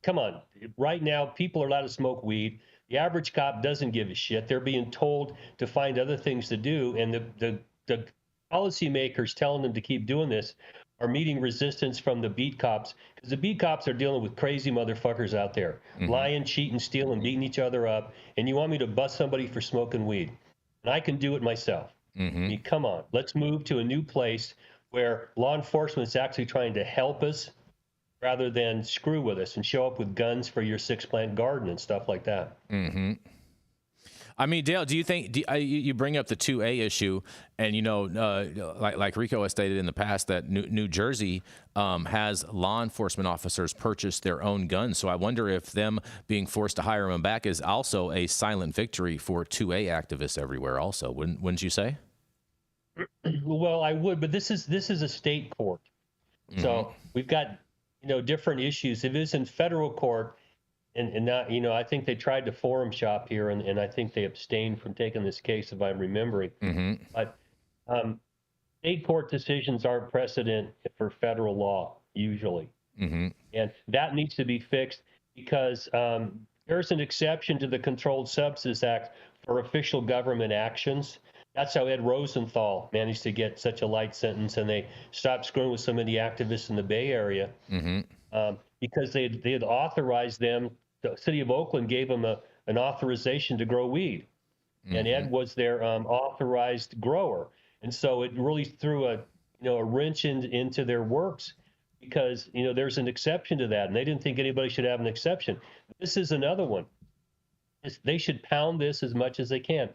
come on. Right now, people are allowed to smoke weed. The average cop doesn't give a shit. They're being told to find other things to do. And the policymakers telling them to keep doing this are meeting resistance from the beat cops, because the beat cops are dealing with crazy motherfuckers out there, lying, cheating, stealing, beating each other up. And you want me to bust somebody for smoking weed? And I can do it myself. I mean, come on, let's move to a new place where law enforcement is actually trying to help us rather than screw with us and show up with guns for your 6-plant garden and stuff like that. I mean, Dale, do you think you bring up the 2A issue, and like Rico has stated in the past that New Jersey has law enforcement officers purchase their own guns. So I wonder if them being forced to hire them back is also a silent victory for 2A activists everywhere. Also, wouldn't you say? Well, I would, but this is a state court, so we've got different issues. If it's in federal court. And not, I think they tried to forum shop here, and I think they abstained from taking this case, if I'm remembering. But state court decisions aren't precedent for federal law, usually. And that needs to be fixed because there's an exception to the Controlled Substances Act for official government actions. That's how Ed Rosenthal managed to get such a light sentence, and they stopped screwing with so many activists in the Bay Area because they had authorized them. The city of Oakland gave them an authorization to grow weed, and Ed was their authorized grower, and so it really threw a wrench into their works because there's an exception to that, and they didn't think anybody should have an exception. This is another one. They should pound this as much as they can.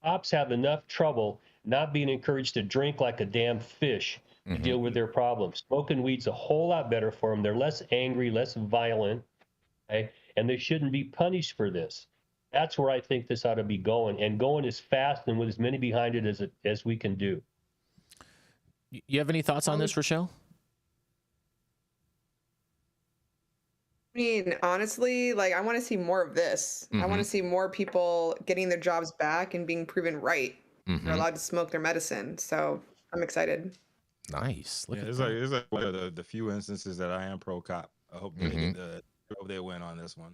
Cops have enough trouble not being encouraged to drink like a damn fish to deal with their problems. Smoking weed's a whole lot better for them. They're less angry, less violent. Okay? And they shouldn't be punished for this. That's where I think this ought to be going, and going as fast and with as many behind it as we can do. You have any thoughts on this, Rachelle? I mean, honestly, I want to see more of this. I want to see more people getting their jobs back and being proven right. They're allowed to smoke their medicine. So I'm excited. Nice. It's like the few instances that I am pro cop. I hope they win on this one.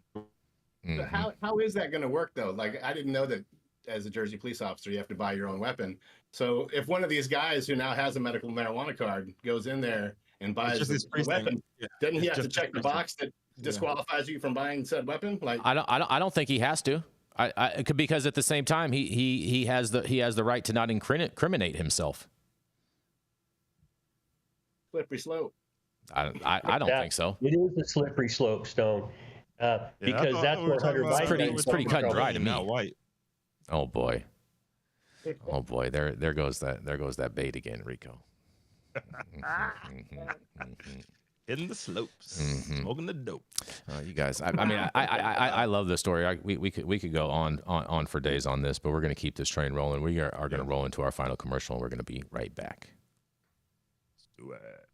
How is that going to work though? I didn't know that as a Jersey police officer you have to buy your own weapon. So if one of these guys who now has a medical marijuana card goes in there and buys the weapon, doesn't he have to check the box that disqualifies you from buying said weapon? I don't think he has to. Because at the same time he has the right to not incriminate himself. Slippery slope. I don't think so. It is a slippery slope, Stone, because that's what Hunter Biden. It's pretty cut and dry to me. White. Oh boy. There goes that bait again, Rico. Hitting the slopes, smoking the dope. You guys, I love this story. We could go on for days on this, but we're going to keep this train rolling. We are going to roll into our final commercial, and we're going to be right back. Let's do it.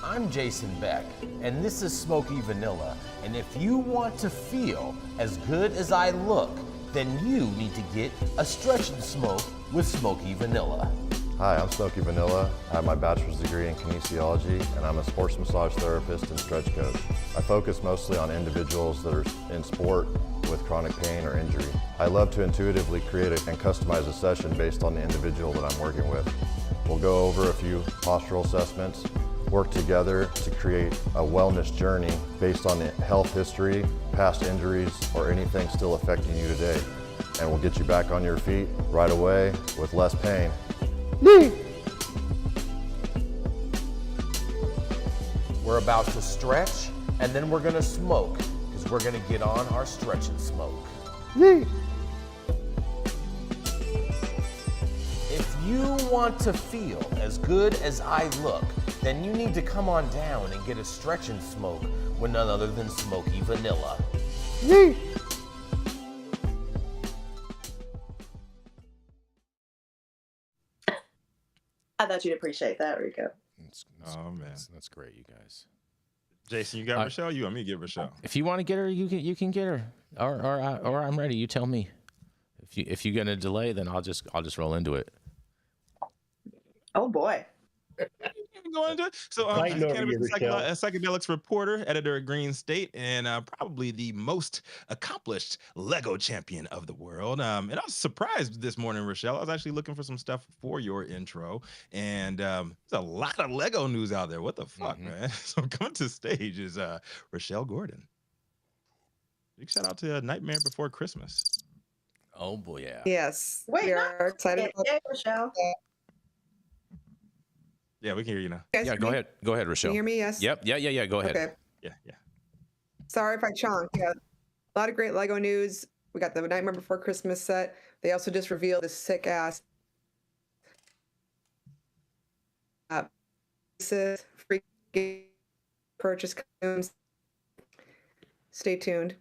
I'm Jason Beck, and this is Smoky Vanilla. And if you want to feel as good as I look, then you need to get a stretch and smoke with Smoky Vanilla. Hi, I'm Smoky Vanilla. I have my bachelor's degree in kinesiology, and I'm a sports massage therapist and stretch coach. I focus mostly on individuals that are in sport with chronic pain or injury. I love to intuitively create and customize a session based on the individual that I'm working with. We'll go over a few postural assessments, work together to create a wellness journey based on the health history, past injuries, or anything still affecting you today. And we'll get you back on your feet right away with less pain. We're about to stretch, and then we're gonna smoke, because we're gonna get on our stretch and smoke. If you want to feel as good as I look, then you need to come on down and get a stretch and smoke with none other than Smoky Vanilla. I thought you'd appreciate that, Rico. Oh man, that's great, you guys. Jason, you got Rachelle? You want me to get Rachelle? If you want to get her, you can get her, or I'm ready. You tell me. If you're gonna delay, then I'll just roll into it. Oh boy. Go into it. So, Fighting over Cannabis you, Rachelle. psychedelics reporter, editor at Green State, and probably the most accomplished Lego champion of the world. And I was surprised this morning, Rachelle. I was actually looking for some stuff for your intro, and there's a lot of Lego news out there. What the fuck, man? So coming to the stage is Rachelle Gordon. Big shout out to Nightmare Before Christmas. Oh boy, yeah. Yes. Wait, we are excited about yeah, Rachelle. Yeah, we can hear you now. that. Yeah, go ahead. Go ahead, Rachelle. Can you hear me? Yes. Yep. Yeah. Go ahead. Okay. Yeah. Sorry if I chonk. Yeah. A lot of great Lego news. We got the Nightmare Before Christmas set. They also just revealed this sick ass free purchase costumes. Stay tuned.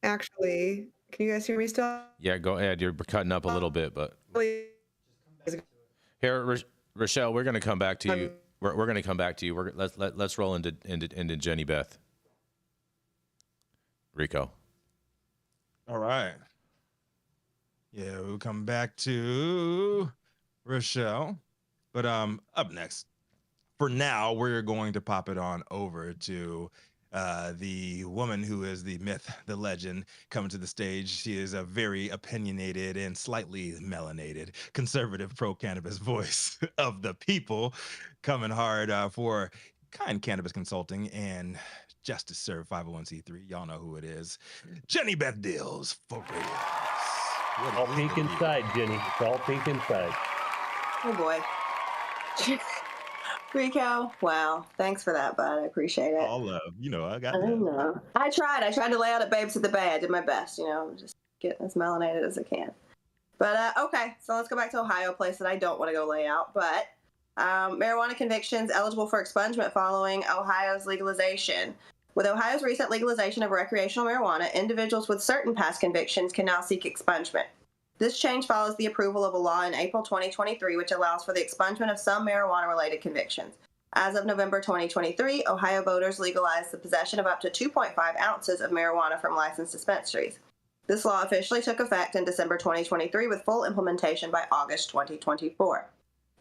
Actually, can you guys hear me still? Yeah, go ahead. You're cutting up a little bit, but here, Rachelle, we're gonna come back to you. We're gonna come back to you. Let's roll into Jenny Beth. Rico. All right. Yeah, we'll come back to Rachelle. But up next, for now, we're going to pop it on over to the woman who is the myth, the legend, coming to the stage. She is a very opinionated and slightly melanated conservative pro-cannabis voice of the people, coming hard for Kind Cannabis Consulting and Justice Serve 501c3. Y'all know who it is. Jenny Beth Dills for real. All pink inside, Jenny. It's all pink inside. Oh boy. Rico, wow. Thanks for that, bud. I appreciate it. All love. You know, I got I that. know. I tried to lay out at Babes at the Bay. I did my best, just get as melanated as I can. But okay, so let's go back to Ohio, a place that I don't want to go lay out. But marijuana convictions eligible for expungement following Ohio's legalization. With Ohio's recent legalization of recreational marijuana, individuals with certain past convictions can now seek expungement. This change follows the approval of a law in April 2023, which allows for the expungement of some marijuana-related convictions. As of November 2023, Ohio voters legalized the possession of up to 2.5 ounces of marijuana from licensed dispensaries. This law officially took effect in December 2023 with full implementation by August 2024.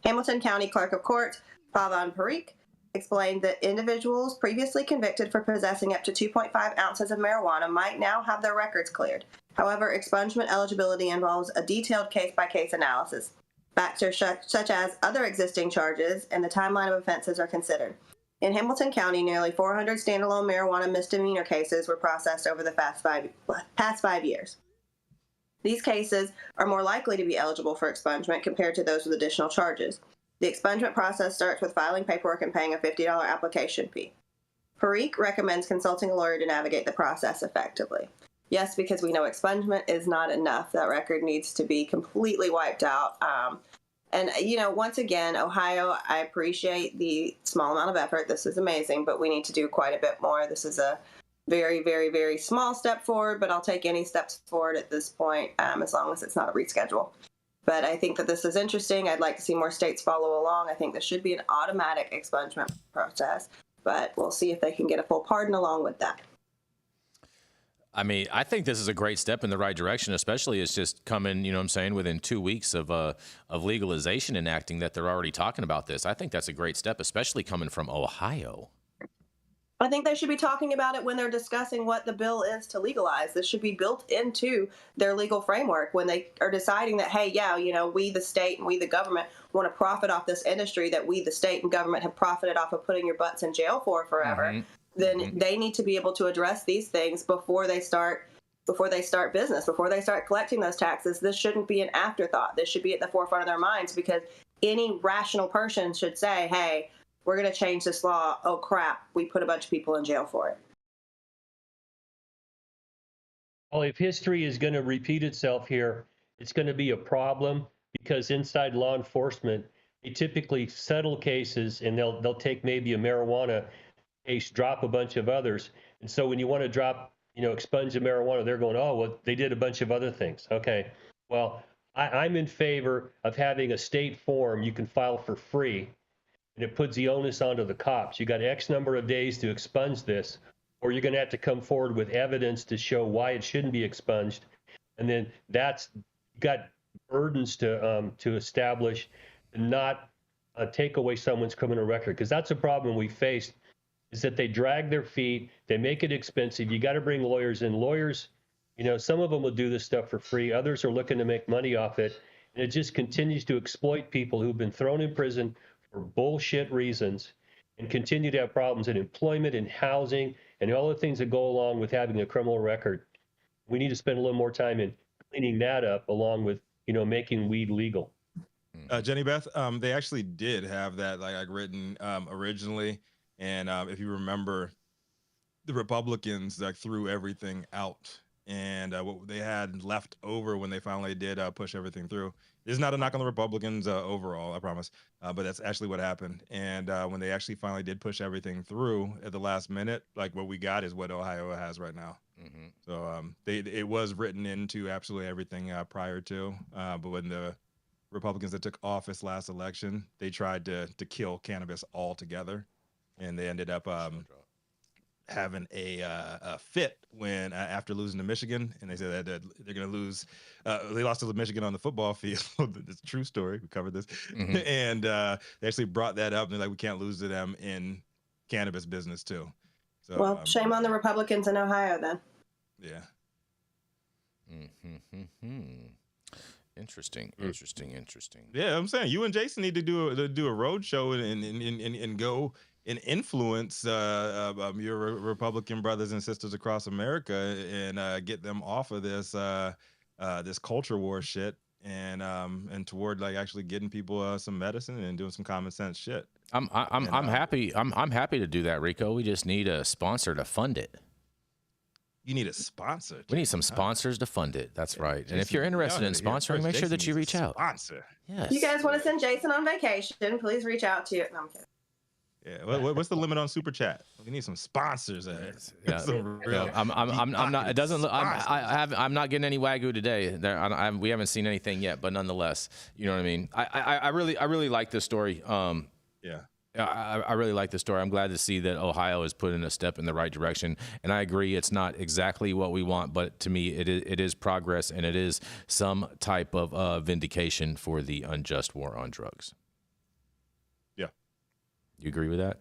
Hamilton County Clerk of Court, Pavan Parikh, explained that individuals previously convicted for possessing up to 2.5 ounces of marijuana might now have their records cleared. However, expungement eligibility involves a detailed case-by-case analysis. Factors such as other existing charges and the timeline of offenses are considered. In Hamilton County, nearly 400 standalone marijuana misdemeanor cases were processed over the past 5 years. These cases are more likely to be eligible for expungement compared to those with additional charges. The expungement process starts with filing paperwork and paying a $50 application fee. Parikh recommends consulting a lawyer to navigate the process effectively. Yes, because we know expungement is not enough. That record needs to be completely wiped out. And, once again, Ohio, I appreciate the small amount of effort. This is amazing, but we need to do quite a bit more. This is a very, very, very small step forward, but I'll take any steps forward at this point, as long as it's not a reschedule. But I think that this is interesting. I'd like to see more states follow along. I think this should be an automatic expungement process, but we'll see if they can get a full pardon along with that. I mean, I think this is a great step in the right direction, especially it's just coming, within 2 weeks of legalization enacting that they're already talking about this. I think that's a great step, especially coming from Ohio. I think they should be talking about it when they're discussing what the bill is to legalize. This should be built into their legal framework when they are deciding that, hey, we the state and we the government want to profit off this industry that we the state and government have profited off of putting your butts in jail for forever. Mm-hmm. Then they need to be able to address these things before they start business, before they start collecting those taxes. This shouldn't be an afterthought. This should be at the forefront of their minds, because any rational person should say, hey, we're going to change this law. Oh, crap. We put a bunch of people in jail for it. Well, if history is going to repeat itself here, it's going to be a problem, because inside law enforcement, they typically settle cases and they'll take maybe a marijuana case, drop a bunch of others. And so when you want to drop, expunge the marijuana, they're going, oh, well, they did a bunch of other things. Okay. Well, I'm in favor of having a state form you can file for free. And it puts the onus onto the cops. You got X number of days to expunge this, or you're going to have to come forward with evidence to show why it shouldn't be expunged. And then that's got burdens to establish and not take away someone's criminal record. Because that's a problem we faced, is that they drag their feet, they make it expensive. You got to bring lawyers in. Lawyers, some of them will do this stuff for free. Others are looking to make money off it. And it just continues to exploit people who've been thrown in prison for bullshit reasons and continue to have problems in employment and housing and all the things that go along with having a criminal record. We need to spend a little more time in cleaning that up, along with, making weed legal. Jenny Beth, they actually did have that like written originally. And if you remember, the Republicans threw everything out. And what they had left over when they finally did push everything through. This is not a knock on the Republicans overall, I promise. But that's actually what happened. And when they actually finally did push everything through at the last minute, like what we got is what Ohio has right now. Mm-hmm. So it was written into absolutely everything prior to. But when the Republicans that took office last election, they tried to kill cannabis altogether. And they ended up having a fit when after losing to Michigan, and they said that they're going to lose. They lost to Michigan on the football field. It's a true story. We covered this. Mm-hmm. And they actually brought that up, and they're like, we can't lose to them in cannabis business too. So, well, shame on the Republicans in Ohio then. Yeah. Mm-hmm. Interesting. Yeah, I'm saying you and Jason need to do a road show and go and influence your Republican brothers and sisters across America and get them off of this this culture war shit and toward like actually getting people some medicine and doing some common sense shit. I'm happy. I'm happy to do that, Rico. We just need a sponsor to fund it. You need a sponsor. We need some sponsors to fund it. That's right. Jason, and if you're interested in sponsoring, make sure that you reach out. Sponsor. Yes. You guys want to send Jason on vacation? Please reach out to you. No, I'm kidding. Yeah. What's the limit on Super Chat? We need some sponsors. Yeah. I'm not. It doesn't look. I'm not getting any Wagyu today. We haven't seen anything yet, but nonetheless, you know what I mean. I really like this story. Yeah. I really like the story. I'm glad to see that Ohio is putting a step in the right direction. And I agree, it's not exactly what we want, but to me, it is progress, and it is some type of vindication for the unjust war on drugs. Yeah. You agree with that?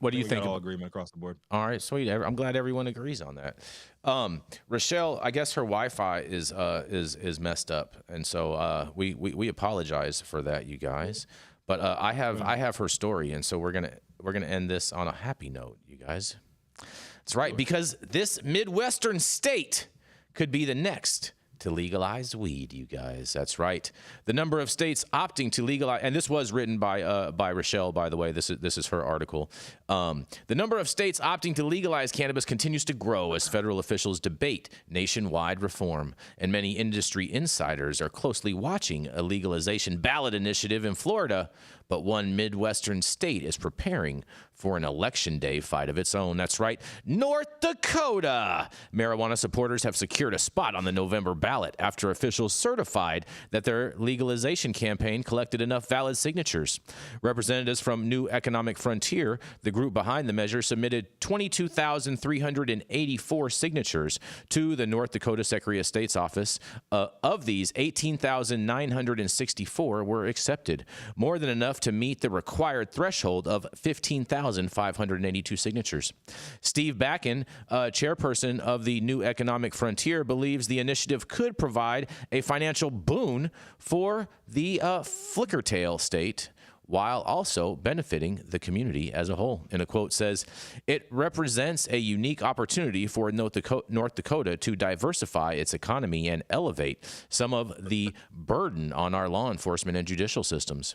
What do you think? All agreement across the board. All right, sweet. I'm glad everyone agrees on that. Rachelle, I guess her Wi-Fi is messed up, and so we apologize for that, you guys. But I have her story, and so we're gonna end this on a happy note, you guys. That's right, because this Midwestern state could be the next to legalize weed, you guys. That's right. The number of states opting to legalize, and this was written by Rachelle, by the way. This is her article. The number of states opting to legalize cannabis continues to grow as federal officials debate nationwide reform, and many industry insiders are closely watching a legalization ballot initiative in Florida. But one Midwestern state is preparing for an election day fight of its own. That's right, North Dakota. Marijuana supporters have secured a spot on the November ballot after officials certified that their legalization campaign collected enough valid signatures. Representatives from New Economic Frontier, the group behind the measure, submitted 22,384 signatures to the North Dakota Secretary of State's office. Of these, 18,964 were accepted, more than enough to meet the required threshold of 15,582 signatures. Steve Backen, chairperson of the New Economic Frontier, believes the initiative could provide a financial boon for the Flickertail state, while also benefiting the community as a whole. And a quote says, "It represents a unique opportunity for North Dakota to diversify its economy and elevate some of the burden on our law enforcement and judicial systems."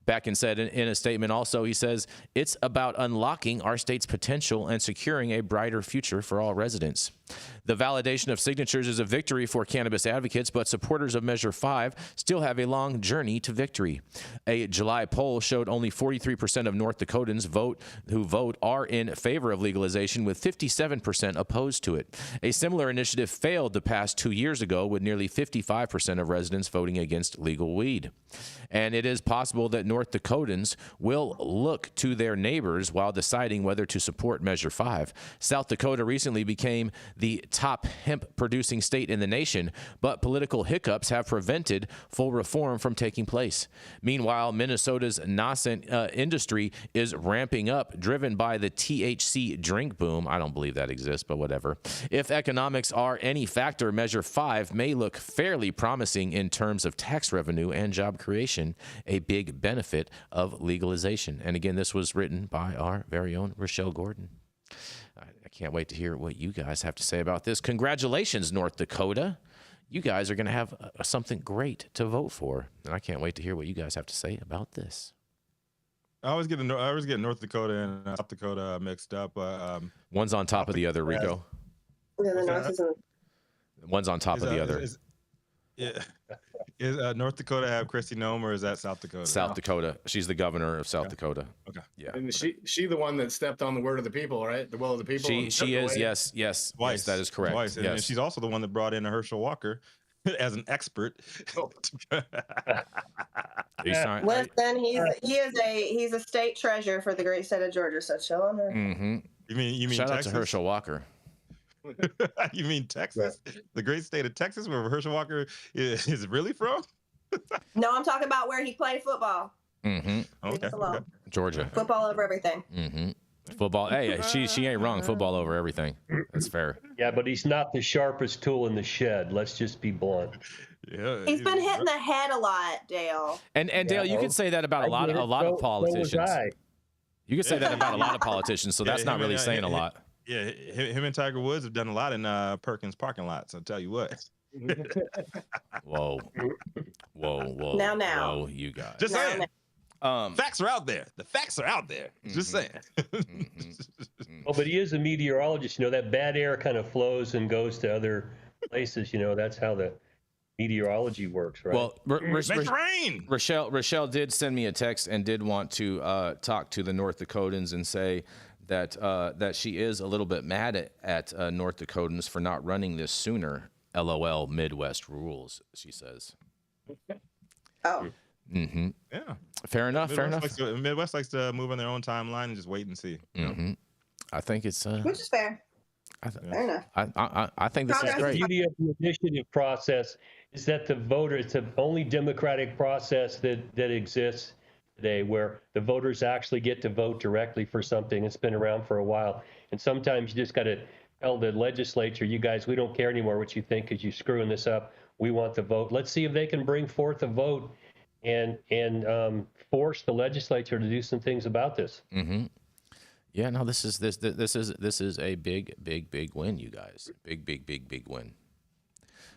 Backen said in a statement also, he says, "It's about unlocking our state's potential and securing a brighter future for all residents." The validation of signatures is a victory for cannabis advocates, but supporters of Measure 5 still have a long journey to victory. A July poll showed only 43% of North Dakotans who vote are in favor of legalization, with 57% opposed to it. A similar initiative failed the past 2 years ago, with nearly 55% of residents voting against legal weed. And it is possible that North Dakotans will look to their neighbors while deciding whether to support Measure 5. South Dakota recently became the top hemp-producing state in the nation, but political hiccups have prevented full reform from taking place. Meanwhile, Minnesota's nascent industry is ramping up, driven by the THC drink boom. I don't believe that exists, but whatever. If economics are any factor, Measure 5 may look fairly promising in terms of tax revenue and job creation, a big benefit of legalization. And again, this was written by our very own Rachelle Gordon. I can't wait to hear what you guys have to say about this. Congratulations, North Dakota. You guys are going to have something great to vote for. And I can't wait to hear what you guys have to say about this. I always get North Dakota and South Dakota mixed up. One's on top of the other, Rico. Yeah, the North is One's on top of the other. Is North Dakota have Kristi Noem, or is that South Dakota? South Dakota. She's the governor of South Dakota. Okay. Yeah. And she the one that stepped on the word of the people, right? The will of the people. She is. Yes. Twice. Yes, that is correct. Twice. Yes. And she's also the one that brought in Herschel Walker as an expert. Listen, he's a state treasurer for the great state of Georgia, so chill on her. Mm-hmm. You mean Shout Texas? out to Herschel Walker. You mean Texas? The great state of Texas, where Herschel Walker is really from? No, I'm talking about where he played football. Mm-hmm. Okay. Georgia. Football over everything. Mm-hmm. Football. Hey, she ain't wrong. Football over everything. That's fair. Yeah, but he's not the sharpest tool in the shed. Let's just be blunt. Yeah. He's been hitting the head a lot, Dale. And Dale, you could say that about a lot of politicians. You could say that about a lot of politicians. So that's not really saying a lot. Yeah, him and Tiger Woods have done a lot in Perkins parking lots. I'll tell you what. Whoa. Now. Whoa, you guys. Just saying. Facts are out there. The facts are out there. Just saying. Oh, but he is a meteorologist. You know, that bad air kind of flows and goes to other places. You know, that's how the meteorology works, right? Well, Makes rain. Rachelle did send me a text and did want to talk to the North Dakotans and say that she is a little bit mad at North Dakotans for not running this sooner. LOL, Midwest rules, she says. Oh. Mm-hmm. Yeah. Fair enough. Midwest likes to move on their own timeline and just wait and see. Mm-hmm. I think it's which is fair. Fair enough. I think this is great. The beauty of the initiative process is that the voter, it's the only democratic process that exists today, where the voters actually get to vote directly for something. It's been around for a while. And sometimes you just got to tell the legislature, you guys, we don't care anymore what you think because you're screwing this up. We want the vote. Let's see if they can bring forth a vote and force the legislature to do some things about this. Mm-hmm. Yeah, no, this is a big win, you guys. Big win.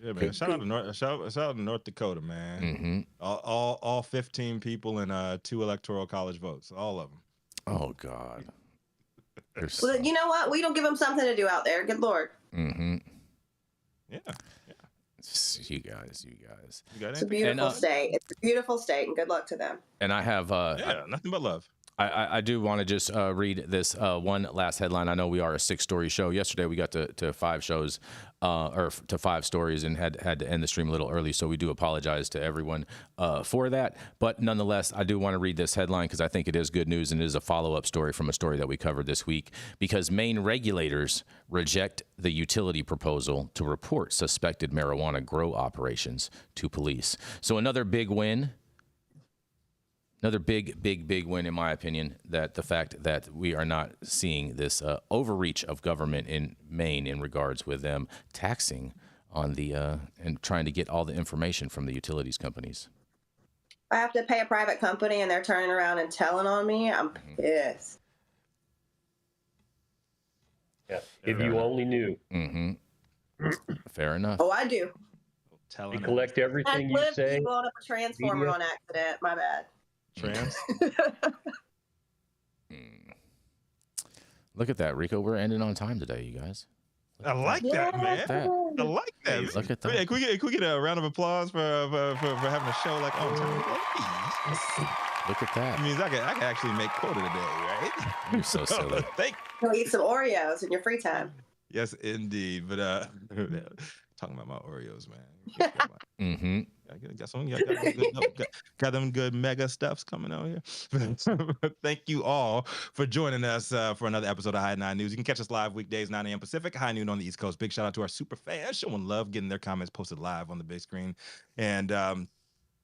Yeah, man. Shout out to North Dakota, man. All 15 people and 2 electoral college votes, all of them. Oh God. Well, you know what? We don't give them something to do out there. Good Lord. Yeah. You guys. It's a beautiful state. It's a beautiful state, and good luck to them. And I have nothing but love. I do want to just read this one last headline. I know we are a 6-story show. Yesterday we got to 5 shows, or to 5 stories, and had to end the stream a little early. So we do apologize to everyone for that. But nonetheless, I do want to read this headline because I think it is good news, and it is a follow-up story from a story that we covered this week. Because Maine regulators reject the utility proposal to report suspected marijuana grow operations to police. So another big win. Another big win, in my opinion, that the fact that we are not seeing this overreach of government in Maine in regards with them taxing on the and trying to get all the information from the utilities companies. I have to pay a private company and they're turning around and telling on me. I'm pissed. Yeah, if you only knew. Fair enough. Oh, I do. They collect everything you say. I blowing up a transformer on accident. My bad. Trans. Look at that, Rico. We're ending on time today, you guys. I like that, man. I like that. Look at that. Hey, can we get a round of applause for having a show like on time? Look at that. It means I can actually make quota today, right? You're so silly. You'll eat some Oreos in your free time. Yes, indeed. But talking about my Oreos, man. Got them good mega stuffs coming out here. Thank you all for joining us for another episode of High 9 News. You can catch us live weekdays, 9 a.m. Pacific, high noon on the East Coast. Big shout out to our super fans showing love, getting their comments posted live on the big screen. And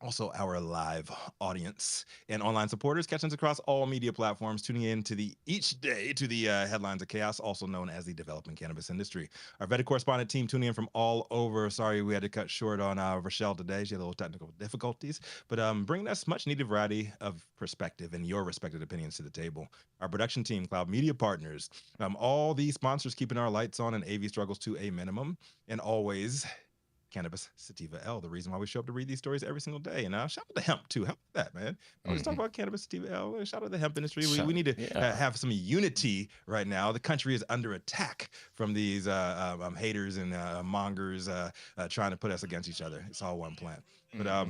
also our live audience and online supporters catching us across all media platforms, tuning in to each day to the headlines of chaos, also known as the developing cannabis industry. Our vetted correspondent team tuning in from all over. Sorry we had to cut short on Rachelle today. She had a little technical difficulties, but bringing us much needed variety of perspective and your respected opinions to the table. Our production team, Cloud Media Partners, all these sponsors keeping our lights on and AV struggles to a minimum, and always Cannabis Sativa L, the reason why we show up to read these stories every single day. And shout out to hemp too. How about that, man? I was talking about Cannabis Sativa L. Shout out to the hemp industry. We need to have some unity right now. The country is under attack from these haters and mongers trying to put us against each other. It's all one plan. But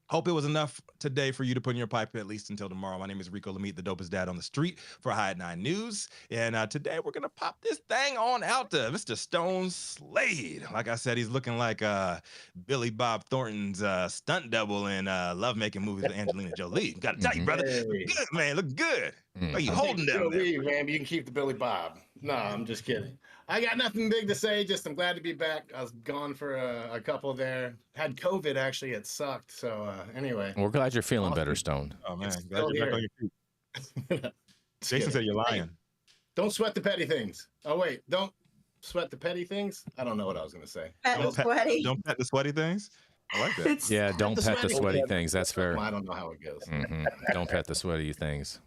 hope it was enough today for you to put in your pipe at least until tomorrow. My name is Rico Lamitte, the dopest dad on the street for High 9 News. And today we're going to pop this thing on out to Mr. Stone Slade. Like I said, he's looking like Billy Bob Thornton's stunt double in lovemaking movies with Angelina Jolie. Got to tell you, brother, look good, man. Look good. Are you holding down there? Man, you can keep the Billy Bob. No, I'm just kidding. I got nothing big to say. Just I'm glad to be back. I was gone for a couple there. Had COVID, actually. It sucked. So anyway. We're glad you're feeling better, Stone. Oh, man. Glad you're back on your feet. Jason said you're lying. Hey, don't sweat the petty things. Oh, wait. Don't sweat the petty things? I don't know what I was going to say. Don't pet the sweaty things? I like that. Yeah, don't pet the sweaty things. That's fair. I don't know how it goes. Don't pet the sweaty things.